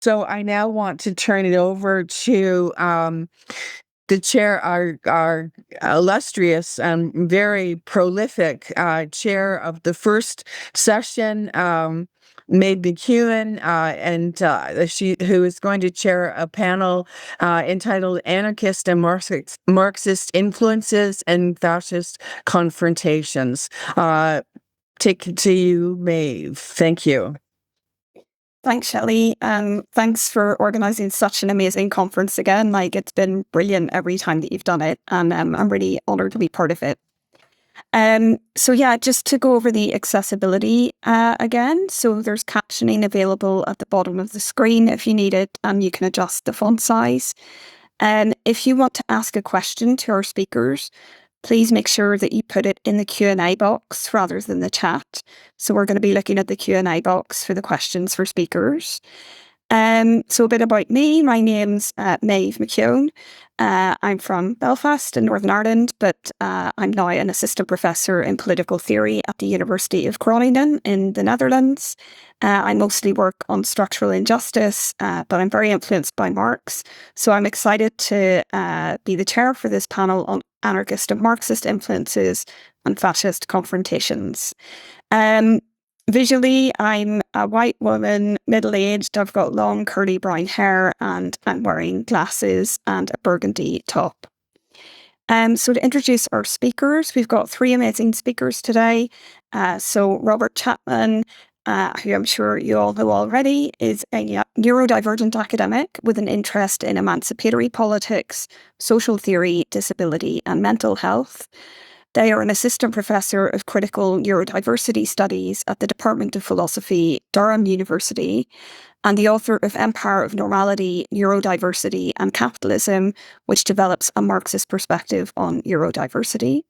So I now want to turn it over to the chair, our illustrious and very prolific chair of the first session, Maeve McKeown, who is going to chair a panel entitled "Anarchist and Marxist Influences and Fascist Confrontations." Take it to you, Maeve. Thank you. Thanks, Shelley. Thanks for organising such an amazing conference again. Like, it's been brilliant every time that you've done it, and I'm really honoured to be part of it. So yeah, just to go over the accessibility again. So there's captioning available at the bottom of the screen if you need it, and you can adjust the font size. And if you want to ask a question to our speakers, please make sure that you put it in the Q&A box rather than the chat. So we're going to be looking at the Q&A box for the questions for speakers. So a bit about me. My name's Maeve McKeown. I'm from Belfast in Northern Ireland, but I'm now an assistant professor in political theory at the University of Groningen in the Netherlands. I mostly work on structural injustice, but I'm very influenced by Marx. So I'm excited to be the chair for this panel on anarchist and Marxist influences and fascist confrontations. Visually, I'm a white woman, middle-aged. I've got long curly brown hair and I'm wearing glasses and a burgundy top. So to introduce our speakers, we've got three amazing speakers today. So Robert Chapman, who I'm sure you all know already, is a neurodivergent academic with an interest in emancipatory politics, social theory, disability, and mental health. They are an assistant professor of critical neurodiversity studies at the Department of Philosophy, Durham University, and the author of Empire of Normality, Neurodiversity and Capitalism, which develops a Marxist perspective on neurodiversity.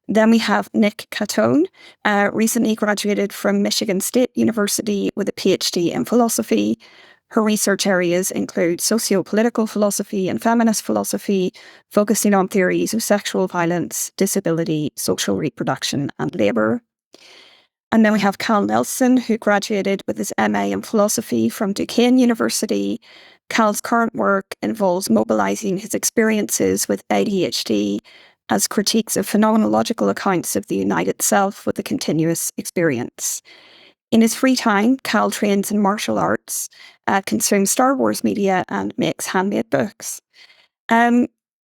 Then we have Nick Cottone, recently graduated from Michigan State University with a PhD in philosophy. Her research areas include socio-political philosophy and feminist philosophy, focusing on theories of sexual violence, disability, social reproduction, and labour. And then we have Cal Nelson, who graduated with his MA in philosophy from Duquesne University. Cal's current work involves mobilising his experiences with ADHD as critiques of phenomenological accounts of the united self with a continuous experience. In his free time, Cal trains in martial arts, consumes Star Wars media, and makes handmade books.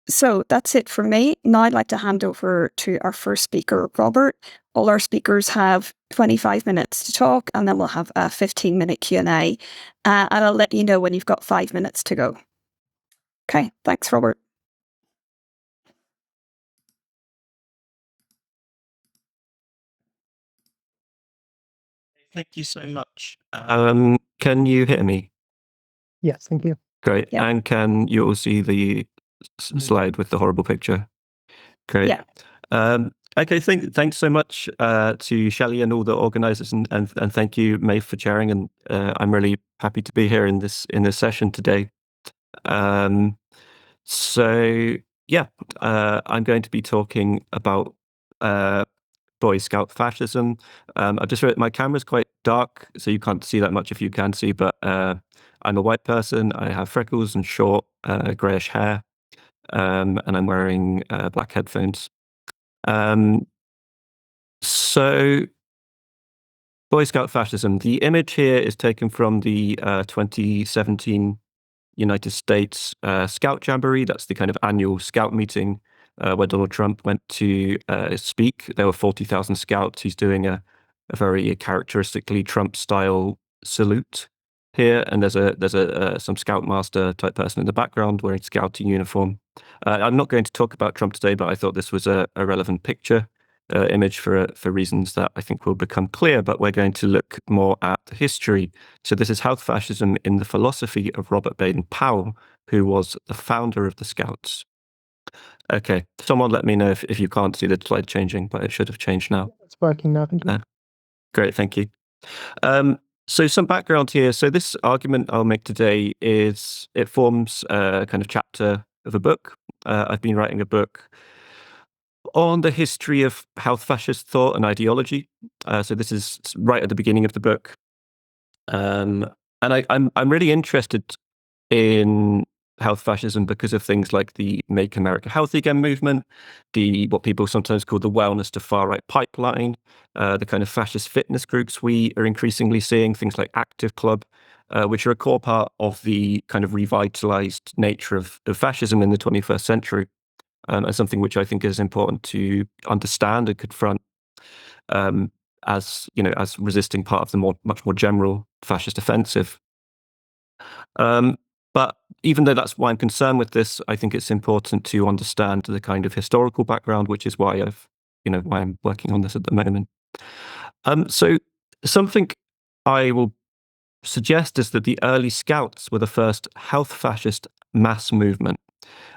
So that's it from me. Now I'd like to hand over to our first speaker, Robert. All our speakers have 25 minutes to talk, and then we'll have a 15-minute Q&A. And I'll let you know when you've got 5 minutes to go. Okay, thanks, Robert. Thank you so much. Can you hear me? Yes, thank you. Great. Yeah. And can you all see the slide with the horrible picture? Great. Yeah. Okay, thanks so much to Shelley and all the organisers, and thank you, Maeve, for chairing. And I'm really happy to be here in this session today. So yeah, I'm going to be talking about Boy Scout fascism. I just read my camera's quite dark, so you can't see that much if you can see, but I'm a white person. I have freckles and short greyish hair, and I'm wearing black headphones. So Boy Scout fascism. The image here is taken from the 2017 United States Scout Jamboree. That's the kind of annual Scout meeting where Donald Trump went to speak. There were 40,000 Scouts. He's doing a very characteristically Trump-style salute here, and there's some Scoutmaster type person in the background wearing Scouting uniform. I'm not going to talk about Trump today, but I thought this was a relevant picture image for reasons that I think will become clear. But we're going to look more at the history. So this is Health Fascism in the Philosophy of Robert Baden-Powell, who was the founder of the Scouts. Okay, someone let me know if you can't see the slide changing, but it should have changed now. It's working now, thank you. Great, thank you. So some background here. So this argument I'll make today it forms a kind of chapter of a book. I've been writing a book on the history of health fascist thought and ideology. So this is right at the beginning of the book. I'm really interested in health fascism because of things like the Make America Healthy Again movement, what people sometimes call the wellness to far right pipeline, the kind of fascist fitness groups we are increasingly seeing, things like Active Club, which are a core part of the kind of revitalized nature of fascism in the 21st century, and something which I think is important to understand and confront, as as resisting part of the much more general fascist offensive. But even though that's why I'm concerned with this, I think it's important to understand the kind of historical background, which is why why I'm working on this at the moment. So something I will suggest is that the early Scouts were the first health fascist mass movement.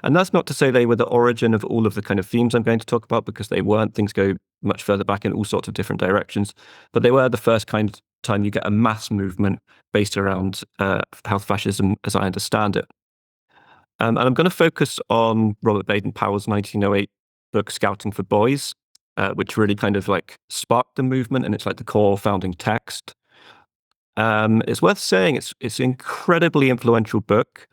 And that's not to say they were the origin of all of the kind of themes I'm going to talk about, because they weren't. Things go much further back in all sorts of different directions. But they were the first kind of time you get a mass movement based around health fascism, as I understand it. And I'm going to focus on Robert Baden-Powell's 1908 book, Scouting for Boys, which really kind of like sparked the movement, and it's like the core founding text. It's worth saying it's an incredibly influential book.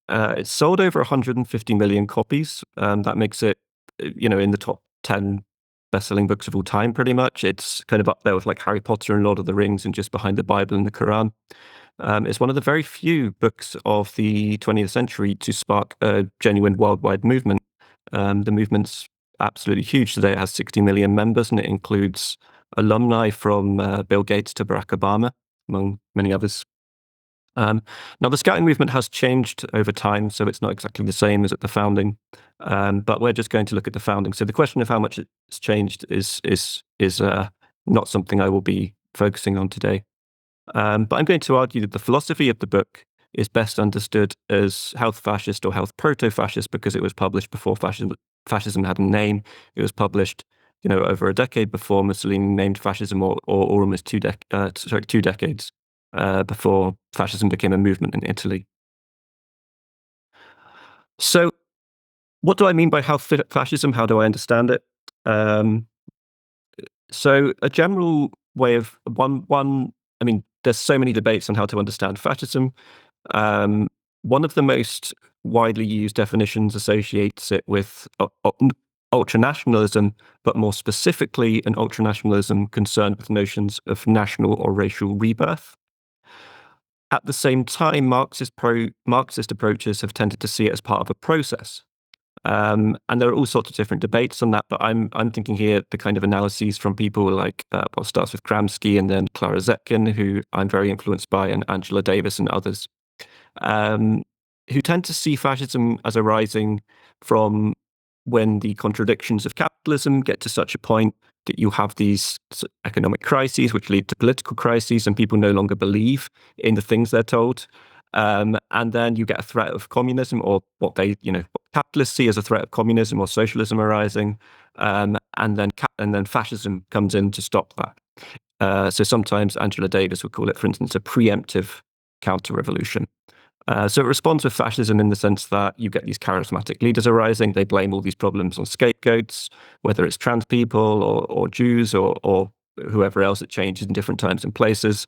It's sold over 150 million copies. That makes it, in the top 10 best-selling books of all time, pretty much. It's kind of up there with like Harry Potter and Lord of the Rings, and just behind the Bible and the Quran. It's one of the very few books of the 20th century to spark a genuine worldwide movement. The movement's absolutely huge today. It has 60 million members, and it includes alumni from Bill Gates to Barack Obama, among many others. Now, the Scouting movement has changed over time, so it's not exactly the same as at the founding. But we're just going to look at the founding. So the question of how much it's changed is not something I will be focusing on today. But I'm going to argue that the philosophy of the book is best understood as health fascist or health proto-fascist because it was published before fascism had a name. It was published, over a decade before Mussolini named fascism, or almost 2 decades before fascism became a movement in Italy. So, what do I mean by health fascism? How do I understand it? So, a general way of there's so many debates on how to understand fascism. One of the most widely used definitions associates it with ultranationalism, but more specifically, an ultranationalism concerned with notions of national or racial rebirth. At the same time, Marxist approaches have tended to see it as part of a process. And there are all sorts of different debates on that, but I'm thinking here the kind of analyses from people like, starts with Gramsci and then Clara Zetkin, who I'm very influenced by, and Angela Davis and others, who tend to see fascism as arising from when the contradictions of capitalism get to such a point that you have these economic crises which lead to political crises, and people no longer believe in the things they're told. And then you get a threat of communism, or what capitalists see as a threat of communism or socialism arising, and then fascism comes in to stop that. So sometimes Angela Davis would call it, for instance, a preemptive counter-revolution. So it responds with fascism in the sense that you get these charismatic leaders arising. They blame all these problems on scapegoats, whether it's trans people or Jews or whoever else. It changes in different times and places.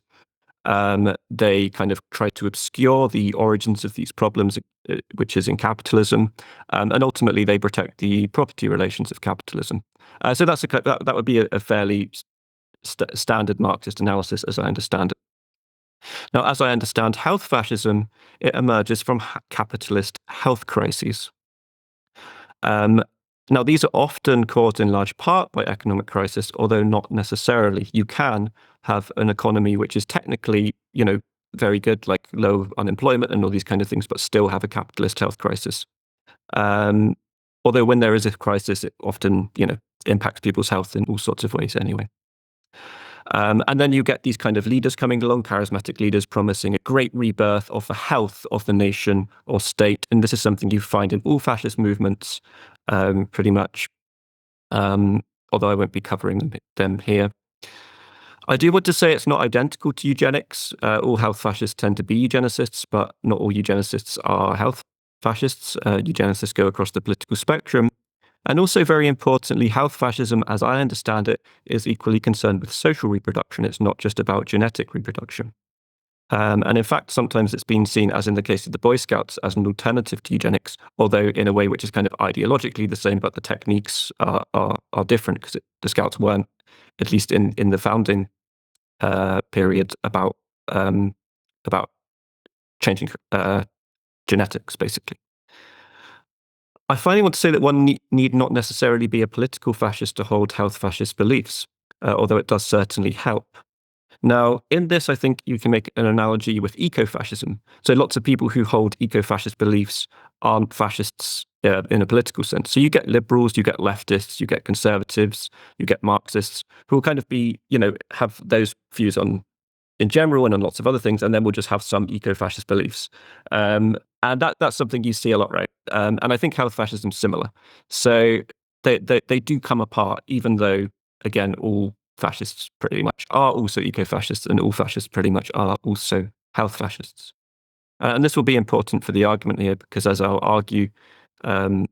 They kind of try to obscure the origins of these problems, which is in capitalism, and ultimately they protect the property relations of capitalism. So that would be a fairly standard Marxist analysis, as I understand it. Now, as I understand health fascism, it emerges from capitalist health crises. Now, these are often caused in large part by economic crisis, although not necessarily. You can have an economy which is technically, very good, like low unemployment and all these kind of things, but still have a capitalist health crisis. Although when there is a crisis, it often, impacts people's health in all sorts of ways anyway. And then you get these kind of leaders coming along, charismatic leaders promising a great rebirth of the health of the nation or state. And this is something you find in all fascist movements, pretty much, although I won't be covering them here. I do want to say it's not identical to eugenics. All health fascists tend to be eugenicists, but not all eugenicists are health fascists. Eugenicists go across the political spectrum. And also, very importantly, health fascism, as I understand it, is equally concerned with social reproduction. It's not just about genetic reproduction. And in fact, sometimes it's been seen, as in the case of the Boy Scouts, as an alternative to eugenics, although in a way which is kind of ideologically the same, but the techniques are different, because the Scouts weren't, at least in the founding period, about changing genetics, basically. I finally want to say that one need not necessarily be a political fascist to hold health fascist beliefs, although it does certainly help. Now, in this, I think you can make an analogy with eco-fascism. So lots of people who hold eco-fascist beliefs aren't fascists in a political sense. So you get liberals, you get leftists, you get conservatives, you get Marxists, who will kind of be, have those views on in general and on lots of other things, and then we'll just have some eco-fascist beliefs. And that's something you see a lot, right? And I think health fascism is similar. So they do come apart, even though, again, all fascists pretty much are also eco-fascists, and all fascists pretty much are also health fascists. And this will be important for the argument here, because as I'll argue, the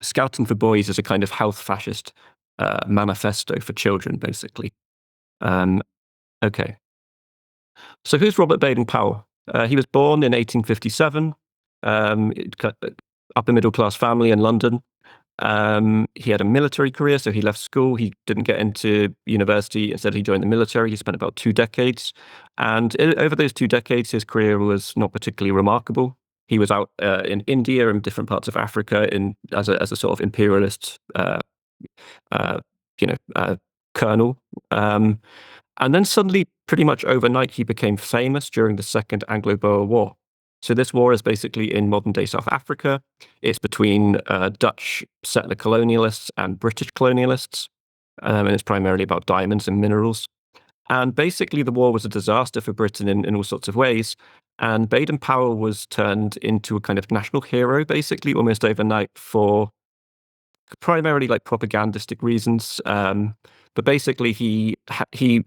Scouting for Boys is a kind of health fascist manifesto for children, basically. Okay. So who's Robert Baden-Powell? He was born in 1857, upper middle class family in London. He had a military career, so he left school. He didn't get into university. Instead, he joined the military. He spent about 2 decades. And over those 2 decades, his career was not particularly remarkable. He was out in India and different parts of Africa as a sort of imperialist, colonel. And then suddenly, pretty much overnight, he became famous during the Second Anglo-Boer War. So this war is basically in modern-day South Africa. It's between Dutch settler colonialists and British colonialists, and it's primarily about diamonds and minerals. And basically, the war was a disaster for Britain in all sorts of ways. And Baden-Powell was turned into a kind of national hero, basically, almost overnight, for primarily like propagandistic reasons. But basically, he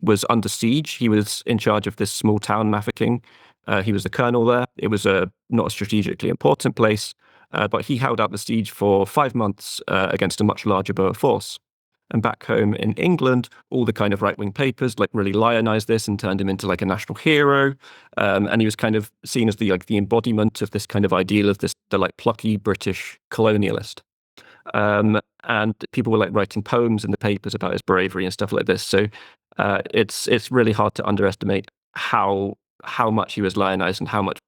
was under siege. He was in charge of this small town, Mafeking. He was the colonel there. It was not a strategically important place, but he held out the siege for 5 months against a much larger Boer force. And back home in England, all the kind of right-wing papers like really lionized this and turned him into like a national hero. And he was kind of seen as the embodiment of this kind of ideal of the like plucky British colonialist. And people were like writing poems in the papers about his bravery and stuff like this. So it's really hard to underestimate how much he was lionized and how much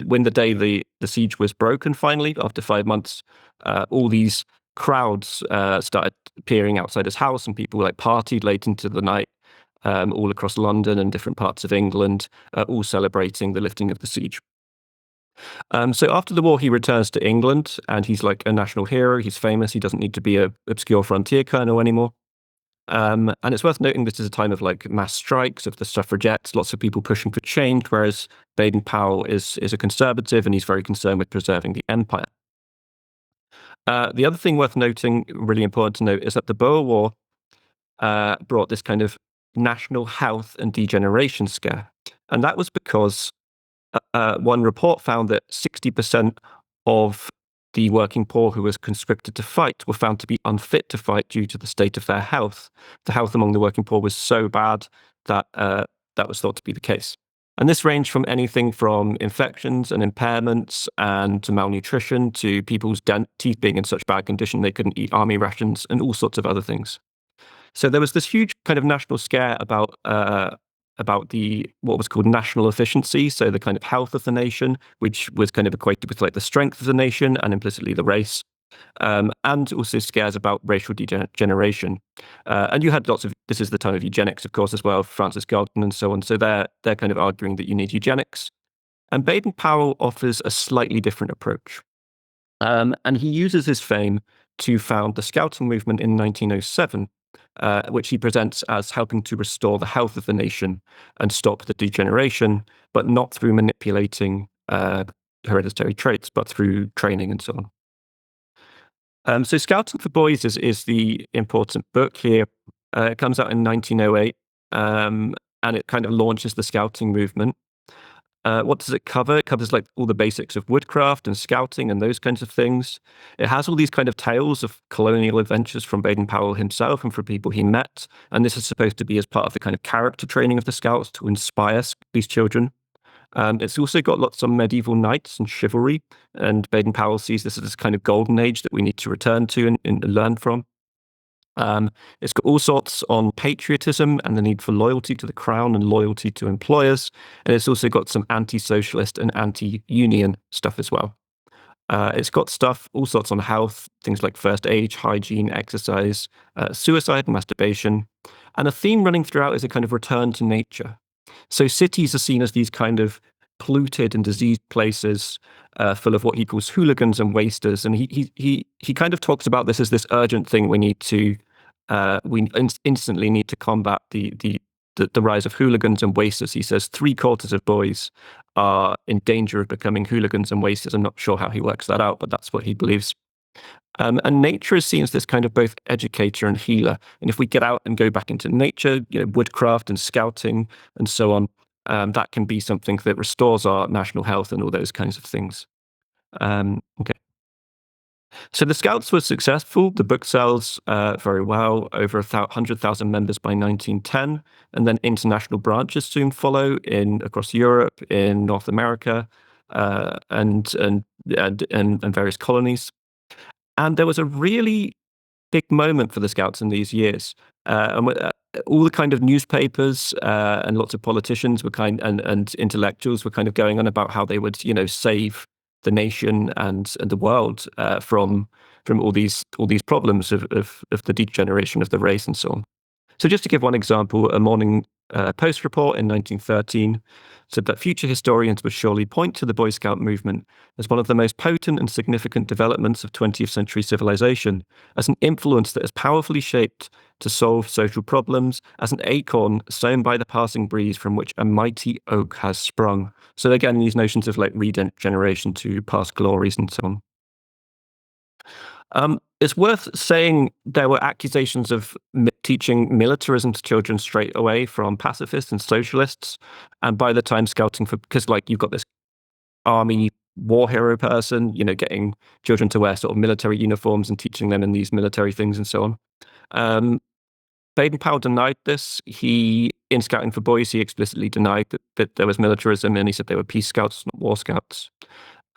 when the day the siege was broken finally after 5 months, all these crowds started appearing outside his house, and people like partied late into the night all across London and different parts of England, all celebrating the lifting of the siege. So after the war, he returns to England, and he's like a national hero. He's famous. He doesn't need to be a obscure frontier colonel anymore. And it's worth noting this is a time of like mass strikes of the suffragettes, lots of people pushing for change, whereas Baden-Powell is a conservative, and he's very concerned with preserving the empire. The other thing worth noting, really important to note, is that the Boer War brought this kind of national health and degeneration scare. And that was because one report found that 60% of the working poor who was conscripted to fight were found to be unfit to fight due to the state of their health. The health among the working poor was so bad that that was thought to be the case. And this ranged from anything from infections and impairments and to malnutrition to people's teeth being in such bad condition they couldn't eat army rations and all sorts of other things. So there was this huge kind of national scare about what was called national efficiency, so the kind of health of the nation, which was kind of equated with like the strength of the nation and implicitly the race, and also scares about racial degeneration. And you had this is the time of eugenics, of course, as well, Francis Galton and so on. So they're kind of arguing that you need eugenics. And Baden-Powell offers a slightly different approach. And he uses his fame to found the Scouting movement in 1907, which he presents as helping to restore the health of the nation and stop the degeneration, but not through manipulating hereditary traits, but through training and so on. So Scouting for Boys is the important book here. It comes out in 1908, and it kind of launches the Scouting movement. What does it cover? It covers like all the basics of woodcraft and scouting and those kinds of things. It has all these kind of tales of colonial adventures from Baden-Powell himself and from people he met. And this is supposed to be as part of the kind of character training of the scouts to inspire these children. It's also got lots of medieval knights and chivalry, and Baden-Powell sees this as this kind of golden age that we need to return to and learn from. It's got all sorts on patriotism and the need for loyalty to the crown and loyalty to employers. And it's also got some anti-socialist and anti-union stuff as well. It's got stuff, all sorts on health, things like first aid, hygiene, exercise, suicide, masturbation. And a theme running throughout is a kind of return to nature. So cities are seen as these kind of polluted and diseased places full of what he calls hooligans and wasters. And he kind of talks about this as this urgent thing we need to instantly need to combat the rise of hooligans and wasters. He says 3/4 of boys are in danger of becoming hooligans and wasters. I'm not sure how he works that out, but that's what he believes. And nature is seen as this kind of both educator and healer. And if we get out and go back into nature, woodcraft and scouting and so on, that can be something that restores our national health and all those kinds of things. Okay. So the Scouts were successful. The book sells very well, over 100,000 members by 1910, and then international branches soon follow across Europe, in North America, and various colonies. And there was a really big moment for the Scouts in these years. All the kind of newspapers and lots of politicians were and intellectuals were kind of going on about how they would, save the nation and the world from all these problems of the degeneration of the race and so on. So just to give one example, a Morning Post report in 1913 said that future historians would surely point to the Boy Scout movement as one of the most potent and significant developments of 20th century civilization, as an influence that has powerfully shaped to solve social problems, as an acorn sown by the passing breeze from which a mighty oak has sprung. So again, these notions of like regeneration to past glories and so on. It's worth saying there were accusations of teaching militarism to children straight away from pacifists and socialists. And by the time scouting because you've got this army war hero person, getting children to wear sort of military uniforms and teaching them in these military things and so on. Baden-Powell denied this. In Scouting for Boys, he explicitly denied that there was militarism, and he said they were peace scouts, not war scouts.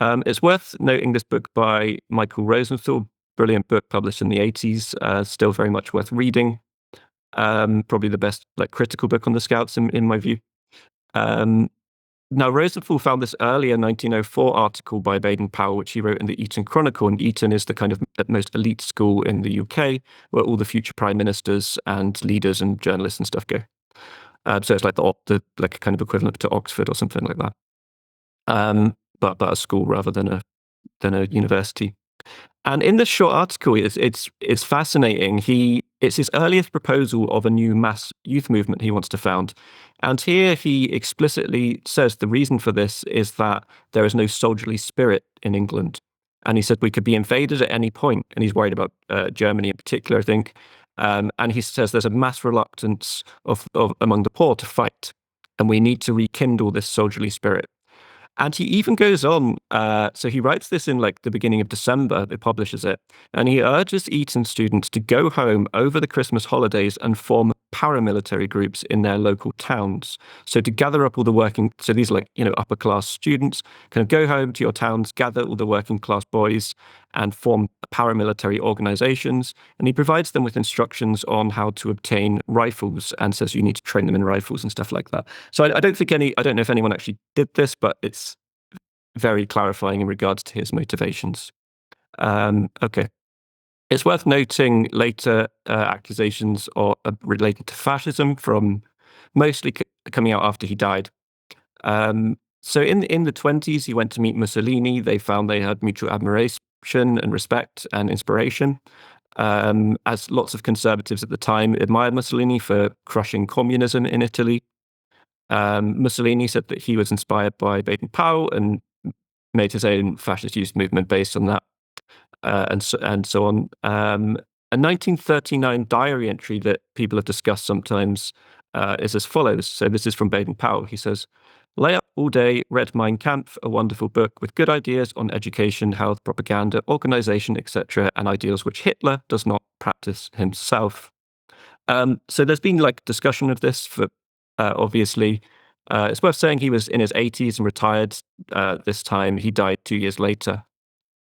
It's worth noting this book by Michael Rosenthal, brilliant book published in the 80s, still very much worth reading. Probably the best critical book on the Scouts in my view. Now, Rosenthal found this earlier 1904 article by Baden-Powell, which he wrote in the Eton Chronicle, and Eton is the kind of most elite school in the UK, where all the future prime ministers and leaders and journalists and stuff go. So it's like the kind of equivalent to Oxford or something like that, but a school rather than a university. And in this short article, it's fascinating. It's his earliest proposal of a new mass youth movement he wants to found. And here he explicitly says the reason for this is that there is no soldierly spirit in England. And he said we could be invaded at any point, and he's worried about Germany in particular, I think. And he says there's a mass reluctance of among the poor to fight, and we need to rekindle this soldierly spirit. And he even goes on, so he writes this in the beginning of December, he publishes it, and he urges Eton students to go home over the Christmas holidays and form paramilitary groups in their local towns. So to gather up all the so these are upper class students, kind of go home to your towns, gather all the working class boys and form paramilitary organizations. And he provides them with instructions on how to obtain rifles and says you need to train them in rifles and stuff like that. So I don't know if anyone actually did this, but it's very clarifying in regards to his motivations. Okay. It's worth noting later accusations are related to fascism from mostly coming out after he died. So in the 1920s, he went to meet Mussolini. They found they had mutual admiration and respect and inspiration. As lots of conservatives at the time admired Mussolini for crushing communism in Italy. Mussolini said that he was inspired by Baden-Powell and made his own fascist youth movement based on that. And so on. A 1939 diary entry that people have discussed sometimes is as follows. So this is from Baden-Powell. He says, Lay up all day, read Mein Kampf, a wonderful book with good ideas on education, health, propaganda, organization, etc., and ideals which Hitler does not practice himself. So there's been like discussion of this for obviously. It's worth saying he was in his 80s and retired this time. He died 2 years later.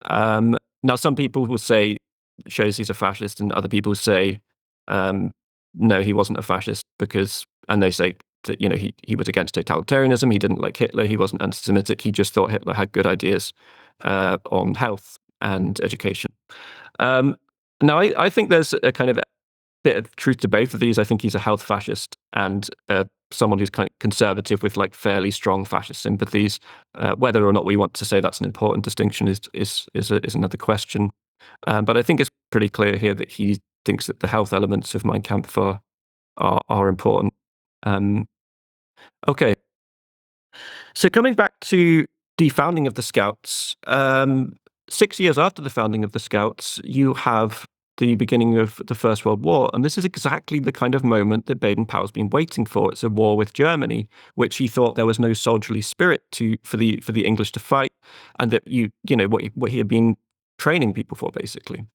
Now, some people will say it shows he's a fascist, and other people say no, he wasn't a fascist because, and they say that he was against totalitarianism. He didn't like Hitler. He wasn't anti-Semitic. He just thought Hitler had good ideas on health and education. Now, I think there's a kind of bit of truth to both of these. I think he's a health fascist and someone who's kind of conservative with like fairly strong fascist sympathies. Whether or not we want to say that's an important distinction is another question. But I think it's pretty clear here that he thinks that the health elements of Mein Kampf are important. Okay. So coming back to the founding of the Scouts, 6 years after the founding of the Scouts, you have the beginning of the First World War. And this is exactly the kind of moment that Baden-Powell's been waiting for. It's a war with Germany, which he thought there was no soldierly spirit for the English to fight, and that what he had been training people for, basically.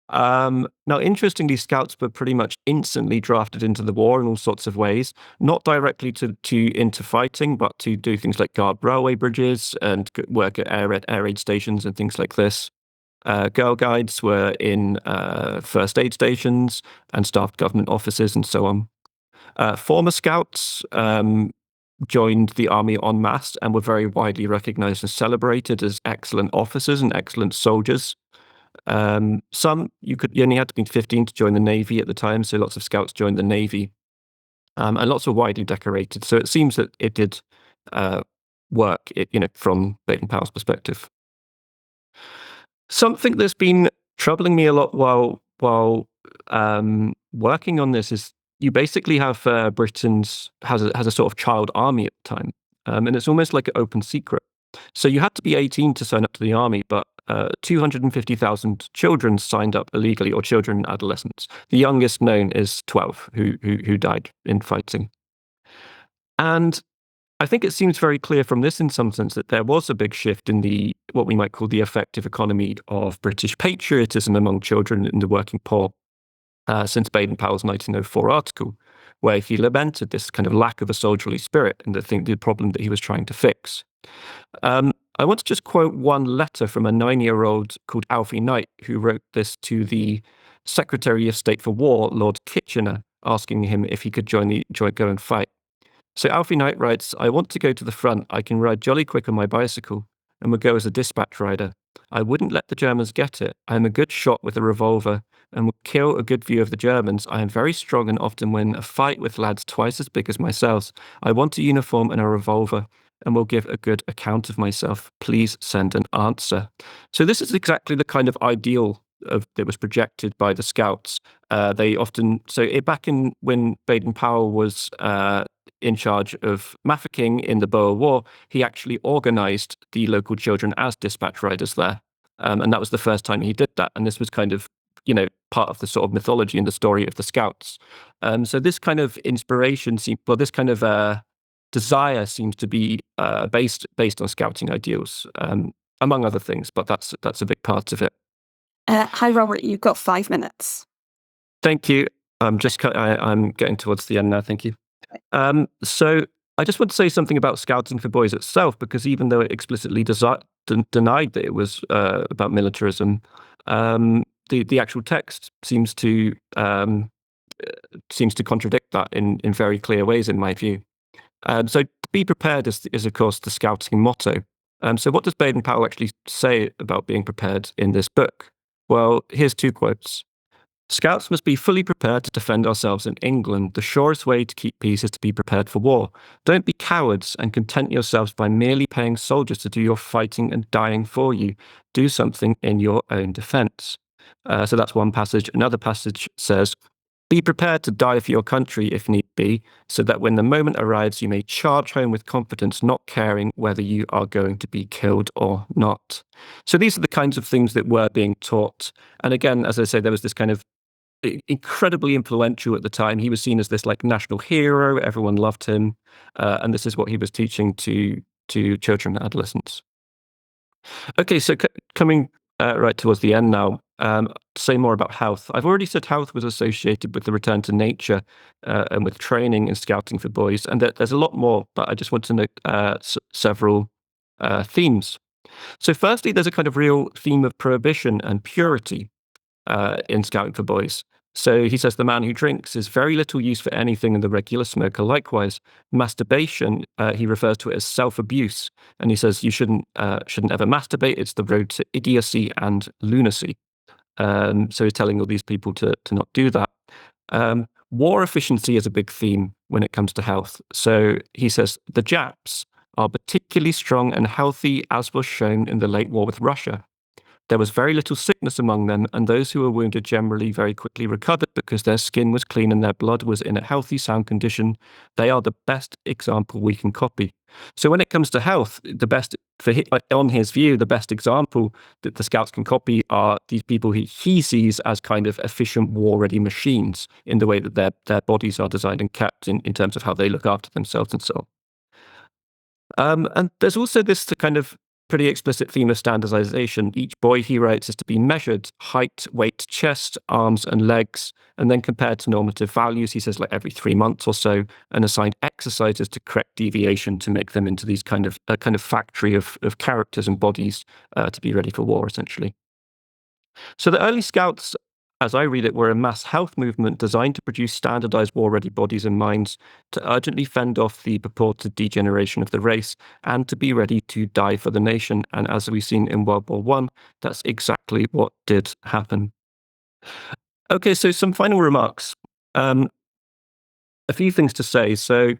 Now, interestingly, Scouts were pretty much instantly drafted into the war in all sorts of ways, not directly into fighting, but to do things like guard railway bridges and work at air raid stations and things like this. Girl Guides were in first aid stations and staffed government offices and so on. Former Scouts joined the army en masse and were very widely recognized and celebrated as excellent officers and excellent soldiers. You only had to be 15 to join the Navy at the time, so lots of Scouts joined the Navy, and lots were widely decorated. So it seems that it did work, from Baden-Powell's perspective. Something that's been troubling me a lot while working on this is you basically have Britain's has a sort of child army at the time, and it's almost like an open secret. So you had to be 18 to sign up to the army, but 250,000 children signed up illegally, or children and adolescents. The youngest known is 12 who died in fighting. And I think it seems very clear from this, in some sense, that there was a big shift in what we might call the effective economy of British patriotism among children in the working poor since Baden-Powell's 1904 article, where he lamented this kind of lack of a soldierly spirit and the problem that he was trying to fix. I want to just quote one letter from a 9-year-old called Alfie Knight, who wrote this to the Secretary of State for War, Lord Kitchener, asking him if he could go and fight. So Alfie Knight writes, "I want to go to the front. I can ride jolly quick on my bicycle and would go as a dispatch rider. I wouldn't let the Germans get it. I am a good shot with a revolver and would kill a good few of the Germans. I am very strong and often win a fight with lads twice as big as myself. I want a uniform and a revolver and will give a good account of myself. Please send an answer." So this is exactly the kind of ideal that was projected by the Scouts. Back when Baden-Powell was in charge of Mafeking in the Boer War, he actually organized the local children as dispatch riders there. And that was the first time he did that. And this was kind of, part of the sort of mythology and the story of the Scouts. So this kind of inspiration this kind of desire seems to be based on Scouting ideals, among other things, but that's a big part of it. Hi, Robert, you've got 5 minutes. Thank you. I'm getting towards the end now. Thank you. So I just want to say something about Scouting for Boys itself, because even though it explicitly denied that it was about militarism, the actual text seems to contradict that in very clear ways, in my view. So be prepared is of course the Scouting motto. So what does Baden-Powell actually say about being prepared in this book? Well, here's 2 quotes. "Scouts must be fully prepared to defend ourselves in England. The surest way to keep peace is to be prepared for war. Don't be cowards and content yourselves by merely paying soldiers to do your fighting and dying for you. Do something in your own defense." So that's one passage. Another passage says, "Be prepared to die for your country if need be, so that when the moment arrives, you may charge home with confidence, not caring whether you are going to be killed or not." So these are the kinds of things that were being taught. And again, as I say, there was this kind of incredibly influential at the time. He was seen as this like national hero. Everyone loved him. And this is what he was teaching to children and adolescents. Okay, so coming right towards the end now, to say more about health. I've already said health was associated with the return to nature and with training and scouting for boys. And there's a lot more, but I just want to note several themes. So firstly, there's a kind of real theme of prohibition and purity in Scouting for Boys. So he says the man who drinks is very little use for anything, and the regular smoker likewise. Masturbation, he refers to it as self-abuse, and he says you shouldn't ever masturbate. It's the road to idiocy and lunacy. So he's telling all these people to not do that. War efficiency is a big theme when it comes to health. So he says the Japs are particularly strong and healthy, as was shown in the late war with Russia. There was very little sickness among them, and those who were wounded generally very quickly recovered because their skin was clean and their blood was in a healthy, sound condition. They are the best example we can copy. So when it comes to health, the best, on his view, the best example that the Scouts can copy are these people he sees as kind of efficient war-ready machines in the way that their bodies are designed and kept in terms of how they look after themselves and so on. And there's also this kind of pretty explicit theme of standardization. Each boy, he writes, is to be measured: height, weight, chest, arms, and legs, and then compared to normative values, he says, like every 3 months or so, and assigned exercises to correct deviation to make them into these kind of factory of characters and bodies to be ready for war, essentially. So the early Scouts, as I read it, were a mass health movement designed to produce standardized war-ready bodies and minds to urgently fend off the purported degeneration of the race and to be ready to die for the nation. And as we've seen in World War I, that's exactly what did happen. Okay, so some final remarks. A few things to say. So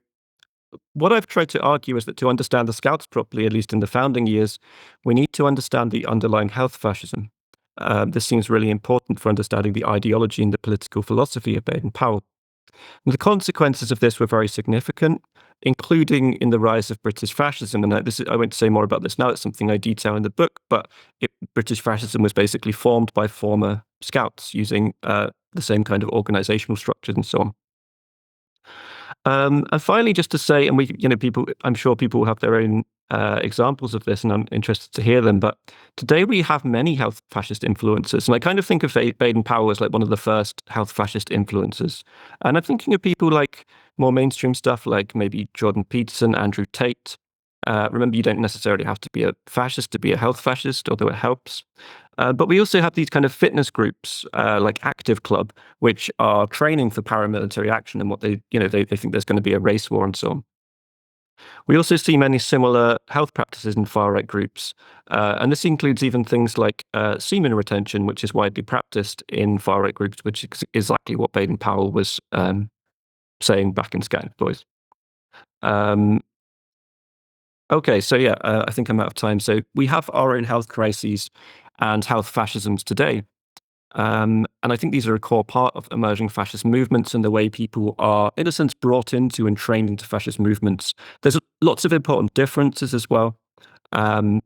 what I've tried to argue is that to understand the Scouts properly, at least in the founding years, we need to understand the underlying health fascism. This seems really important for understanding the ideology and the political philosophy of Baden-Powell. The consequences of this were very significant, including in the rise of British fascism. And I won't say more about this now, it's something I detail in the book, but British fascism was basically formed by former Scouts using the same kind of organizational structures and so on. And finally, just to say, and I'm sure people will have their own examples of this, and I'm interested to hear them. But today we have many health fascist influences, and I kind of think of Baden-Powell as like one of the first health fascist influences. And I'm thinking of people like more mainstream stuff, like maybe Jordan Peterson, Andrew Tate. Remember, you don't necessarily have to be a fascist to be a health fascist, although it helps. But we also have these kind of fitness groups, like Active Club, which are training for paramilitary action and what they think there's going to be a race war and so on. We also see many similar health practices in far-right groups, and this includes even things like semen retention, which is widely practiced in far-right groups, which is exactly what Baden-Powell was saying back in Scouting for Boys. Okay, so yeah, I think I'm out of time. So we have our own health crises and health fascisms today. And I think these are a core part of emerging fascist movements and the way people are, in a sense, brought into and trained into fascist movements. There's lots of important differences as well. And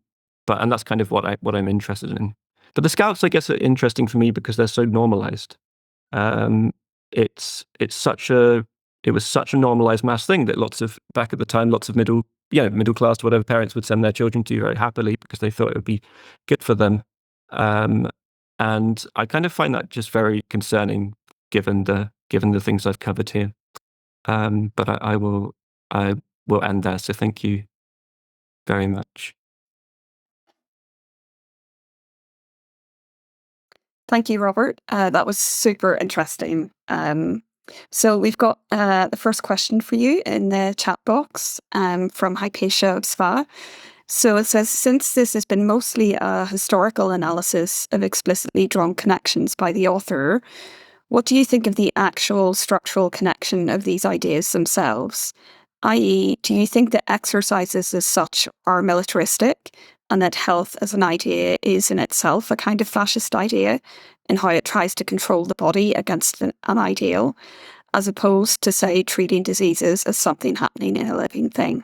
that's kind of what I'm interested in. But the Scouts, I guess, are interesting for me because they're so normalized. It was such a normalized mass thing that back at the time, lots of middle class, whatever, parents would send their children to very happily because they thought it would be good for them. And I kind of find that just very concerning, given the things I've covered here. But I will end there. So thank you very much. Thank you, Robert. That was super interesting. So we've got the first question for you in the chat box from Hypatia of Sva. So it says, since this has been mostly a historical analysis of explicitly drawn connections by the author, what do you think of the actual structural connection of these ideas themselves? I.e., do you think that exercises as such are militaristic and that health as an idea is in itself a kind of fascist idea in how it tries to control the body against an ideal, as opposed to, say, treating diseases as something happening in a living thing?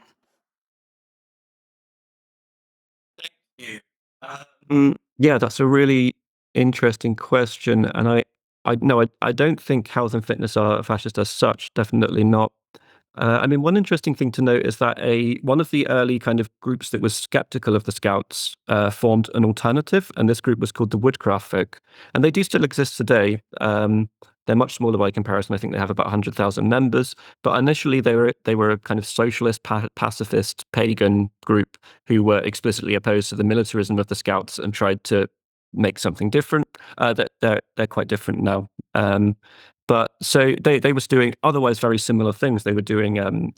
Yeah, that's a really interesting question, and I don't think health and fitness are fascist as such. Definitely not. I mean, one interesting thing to note is that one of the early kind of groups that was skeptical of the Scouts formed an alternative, and this group was called the Woodcraft folk, and they do still exist today. They're much smaller by comparison. I think they have about 100,000 members, but initially they were a kind of socialist, pacifist, pagan group who were explicitly opposed to the militarism of the Scouts and tried to make something different. They're quite different now. But so they was doing otherwise very similar things. They were doing,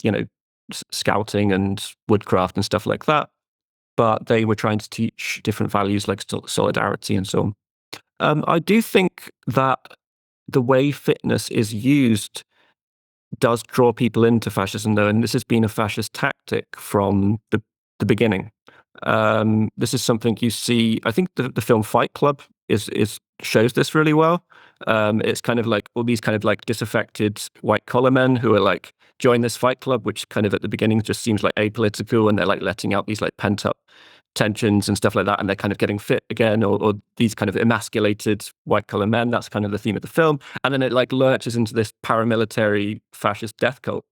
scouting and woodcraft and stuff like that. But they were trying to teach different values like solidarity and so on. I do think that the way fitness is used does draw people into fascism, though, and this has been a fascist tactic from the beginning. This is something you see. I think the film Fight Club is shows this really well. It's kind of like all these kind of like disaffected white collar men who are like join this fight club, which kind of at the beginning just seems like apolitical, and they're like letting out these like pent up tensions and stuff like that, and they're kind of getting fit again, or these kind of emasculated white collar men. That's kind of the theme of the film, and then it like lurches into this paramilitary fascist death cult.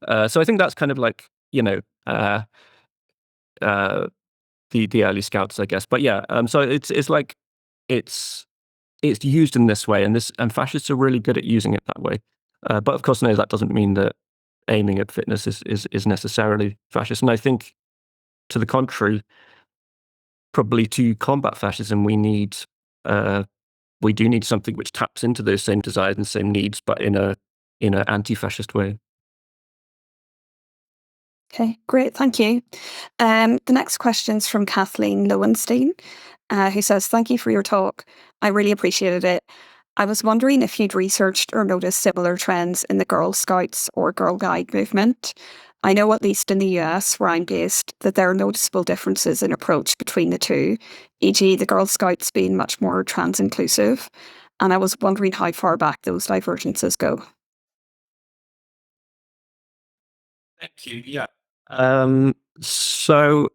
So I think that's kind of like the early Scouts, I guess. But yeah, so it's like it's used in this way, and fascists are really good at using it that way. But of course, no, that doesn't mean that aiming at fitness is necessarily fascist. And I think, to the contrary, probably to combat fascism, we do need something which taps into those same desires and same needs, but in a anti-fascist way. Okay, great, thank you. The next question's from Kathleen Lowenstein, who says, "Thank you for your talk. I really appreciated it. I was wondering if you'd researched or noticed similar trends in the Girl Scouts or Girl Guide movement. I know, at least in the US, where I'm based, that there are noticeable differences in approach between the two, e.g. the Girl Scouts being much more trans-inclusive, and I was wondering how far back those divergences go." Thank you. Yeah. So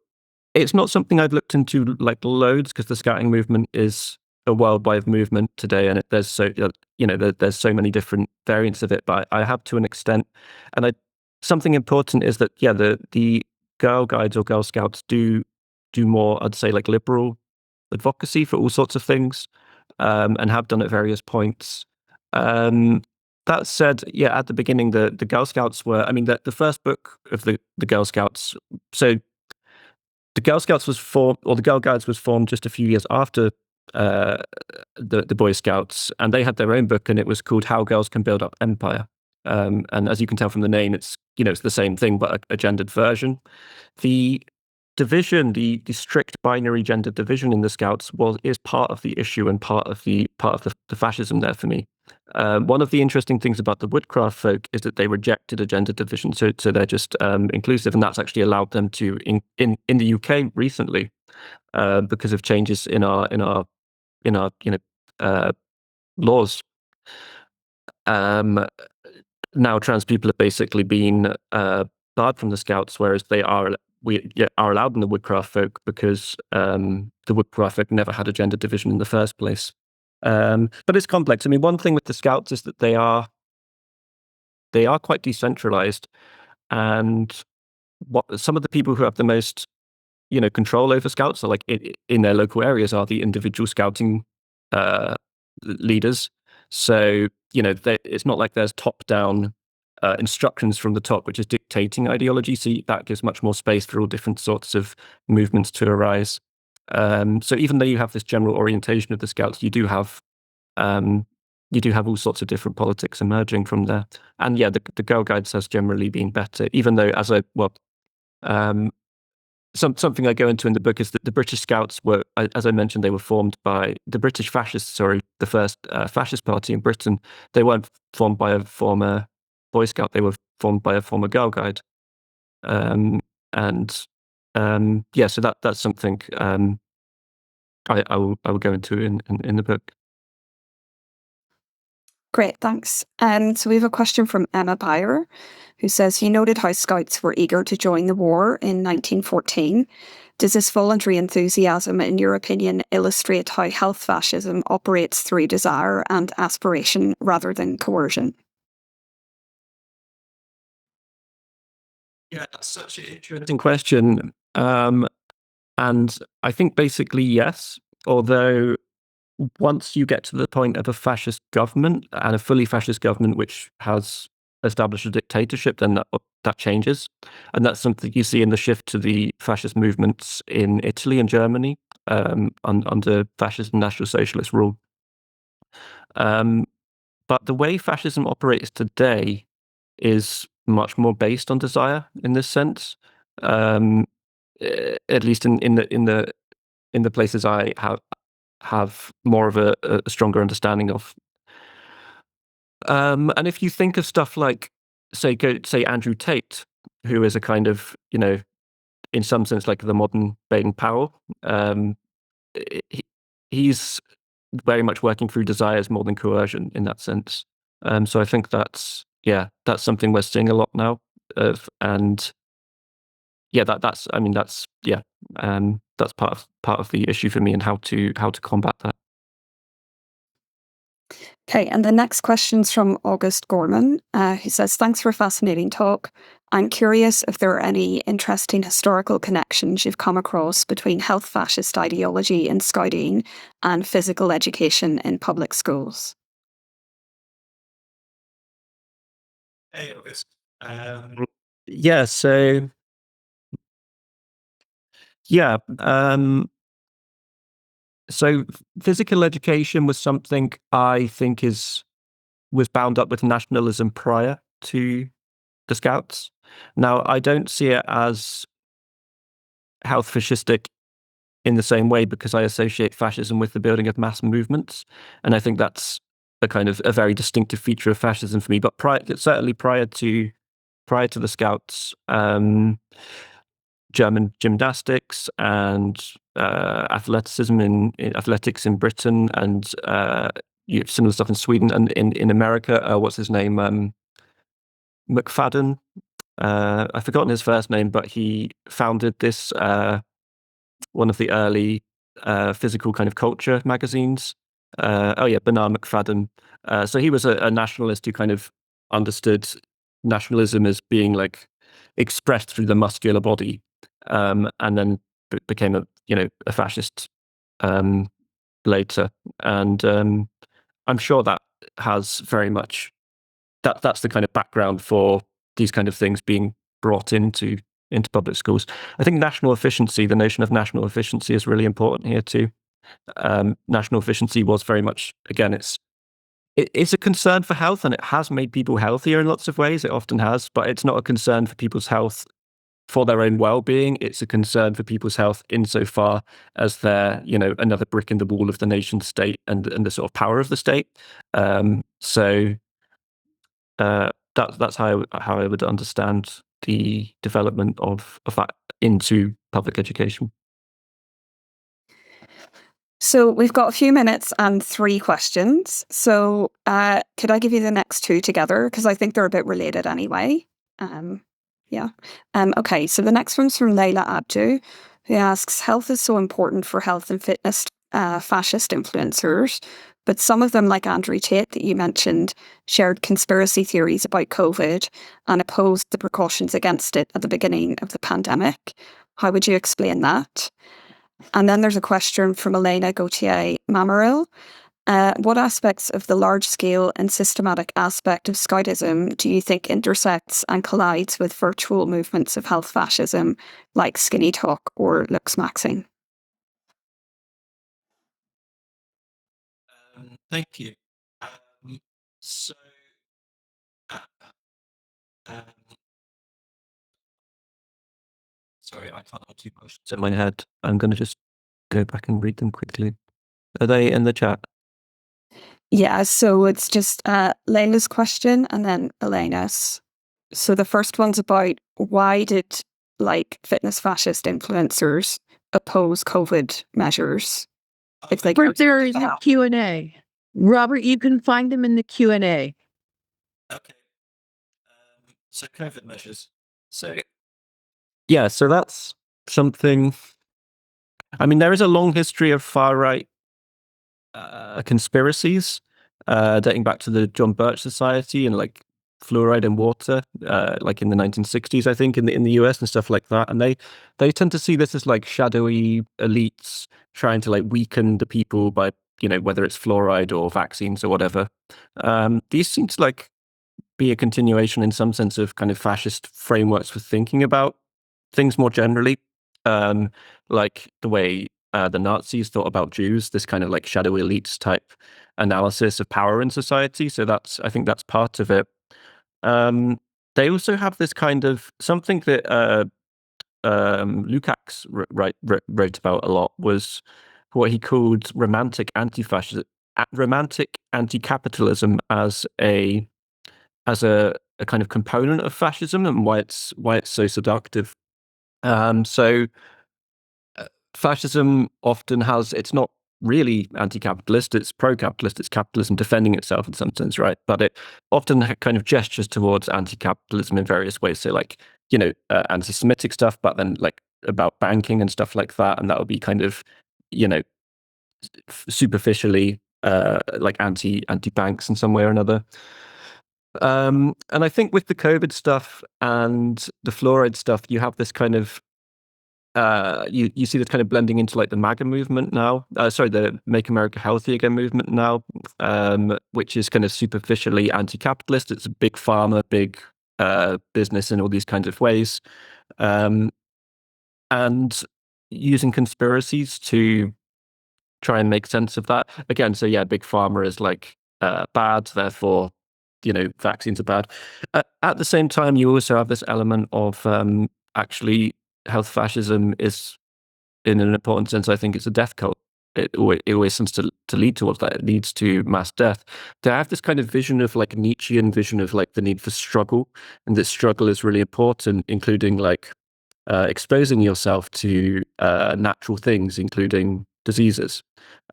it's not something I've looked into like loads, because the scouting movement is a worldwide movement today, and there's there's so many different variants of it. But I have to an extent, and something important is that the Girl Guides or Girl Scouts do more, I'd say, like liberal advocacy for all sorts of things, and have done at various points. That said, yeah, at the beginning, the Girl Scouts were, I mean, the first book of the Girl Scouts, so the Girl Scouts was formed, or the Girl Guides was formed just a few years after the Boy Scouts, and they had their own book, and it was called How Girls Can Build Up Empire. And as you can tell from the name, it's it's the same thing, but a gendered version. The division, the strict binary gender division in the Scouts is part of the issue and part of the fascism there for me. One of the interesting things about the Woodcraft folk is that they rejected a gender division, so they're just inclusive, and that's actually allowed them to in the UK recently, because of changes in our laws. Now trans people have basically been barred from the Scouts, whereas we are allowed in the Woodcraft folk because the Woodcraft folk never had a gender division in the first place. But it's complex. I mean, one thing with the Scouts is that they are quite decentralized, and some of the people who have the most control over Scouts are like in their local areas are the individual scouting leaders. So it's not like there's top-down instructions from the top, which is dictating ideology. So that gives much more space for all different sorts of movements to arise. So even though you have this general orientation of the Scouts, you do have all sorts of different politics emerging from there. And yeah, the Girl Guides has generally been better, even though something I go into in the book is that the British Scouts were, as I mentioned, they were formed by the British Fascists, the first fascist party in Britain. They weren't formed by a former Boy Scout, they were formed by a former Girl Guide. So that's something I will go into in the book. Great, thanks. So we have a question from Emma Byer, who says, you noted how Scouts were eager to join the war in 1914. Does this voluntary enthusiasm, in your opinion, illustrate how health fascism operates through desire and aspiration rather than coercion? Yeah, that's such an interesting question. And I think basically yes, although once you get to the point of a fascist government and a fully fascist government which has established a dictatorship, then that changes. And that's something you see in the shift to the fascist movements in Italy and Germany under fascist and National Socialist rule. But the way fascism operates today is much more based on desire in this sense. At least in the places I have more of a stronger understanding of. And if you think of stuff like, say Andrew Tate, who is a kind of, in some sense like the modern Baden-Powell, he's very much working through desires more than coercion in that sense. So I think that's something we're seeing a lot now and yeah, that's part of the issue for me and how to combat that. Okay, and the next question's from August Gorman, who says, thanks for a fascinating talk. I'm curious if there are any interesting historical connections you've come across between health fascist ideology in Scouting and physical education in public schools. Hey, August. Yeah, so yeah, so physical education was something I think was bound up with nationalism prior to the Scouts. Now, I don't see it as health fascistic in the same way because I associate fascism with the building of mass movements, and I think that's a kind of a very distinctive feature of fascism for me. But certainly prior to the Scouts, German gymnastics and athleticism in athletics in Britain and similar stuff in Sweden and in America. What's his name? McFadden. I've forgotten his first name, but he founded this one of the early physical kind of culture magazines. Bernard McFadden. So he was a nationalist who kind of understood nationalism as being like expressed through the muscular body, and then became a fascist later. And I'm sure that has very much that's the kind of background for these kind of things being brought into public schools. I think national efficiency, the notion of national efficiency, is really important here too. National efficiency was very much, again, it's a concern for health, and it has made people healthier in lots of ways. It often has, but it's not a concern for people's health for their own well-being. It's a concern for people's health insofar as they're, another brick in the wall of the nation state and the sort of power of the state. That's how I would understand the development of that into public education. So we've got a few minutes and 3 questions. So could I give you the next 2 together? Because I think they're a bit related anyway. Okay, so the next one's from Leila Abdu, who asks, health is so important for health and fitness fascist influencers, but some of them, like Andrew Tate that you mentioned, shared conspiracy theories about COVID and opposed the precautions against it at the beginning of the pandemic. How would you explain that? And then there's a question from Elena Gauthier-Mamaril. What aspects of the large-scale and systematic aspect of Scoutism do you think intersects and collides with virtual movements of health fascism like Skinny Talk or Lux Maxing? Thank you. Sorry, I can't have 2 questions in my head. I'm going to just go back and read them quickly. Are they in the chat? Yeah, so it's just Leila's question and then Elena's. So the first one's about why did fitness fascist influencers oppose COVID measures? There is a Q&A. Robert, you can find them in the Q&A. Okay. So COVID measures. So yeah, so that's something. I mean, there is a long history of far right conspiracies dating back to the John Birch Society and like fluoride in water, like in the 1960s, I think, in the US and stuff like that. And they tend to see this as like shadowy elites trying to like weaken the people by, you know, whether it's fluoride or vaccines or whatever. These seem to like be a continuation in some sense of kind of fascist frameworks for thinking about things more generally, like the way the Nazis thought about Jews, this kind of like shadow elites type analysis of power in society. So I think that's part of it. They also have this kind of something that Lukács wrote about a lot was what he called romantic anti-fascism, romantic anti-capitalism as a kind of component of fascism and why it's so seductive. So fascism often it's not really anti-capitalist, it's pro-capitalist, it's capitalism defending itself in some sense, right? But it often kind of gestures towards anti-capitalism in various ways. So like, you know, anti-Semitic stuff, but then like about banking and stuff like that. And that would be kind of, you know, superficially like anti-banks in some way or another. And I think with the COVID stuff and the fluoride stuff, you have this kind of you see this kind of blending into like the MAGA movement now. Sorry, the Make America Healthy Again movement now, which is kind of superficially anti-capitalist. It's a big pharma, big business in all these kinds of ways, and using conspiracies to try and make sense of that. Again, so yeah, big pharma is like bad, therefore, you know, vaccines are bad. At the same time, you also have this element of actually health fascism is, in an important sense, I think it's a death cult. It always seems to lead towards that. It leads to mass death. They have this kind of vision of like Nietzschean vision of like the need for struggle, and that struggle is really important, including like exposing yourself to natural things, including diseases,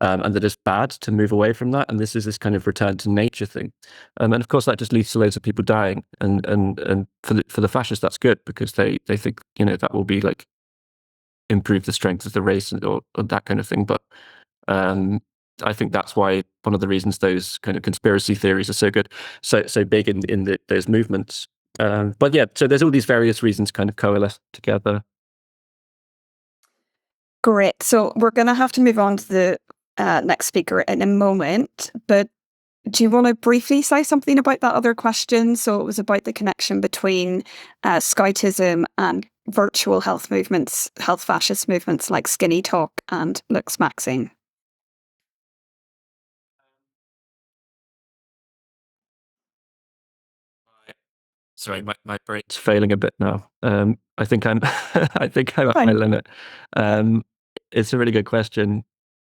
and that it's bad to move away from that. And this is this kind of return to nature thing, and of course that just leads to loads of people dying. And for the fascists, that's good because they think, you know, that will be like improve the strength of the race or that kind of thing. But I think that's why one of the reasons those kind of conspiracy theories are so good, so big in those movements. But yeah, so there's all these various reasons kind of coalesce together. Great. So we're going to have to move on to the next speaker in a moment, but do you want to briefly say something about that other question? So it was about the connection between Scoutism and virtual health movements, health fascist movements like Skinny Talk and Lux Maxine. Sorry, my brain's failing a bit now. I think I'm I think I'm at my limit. It's a really good question.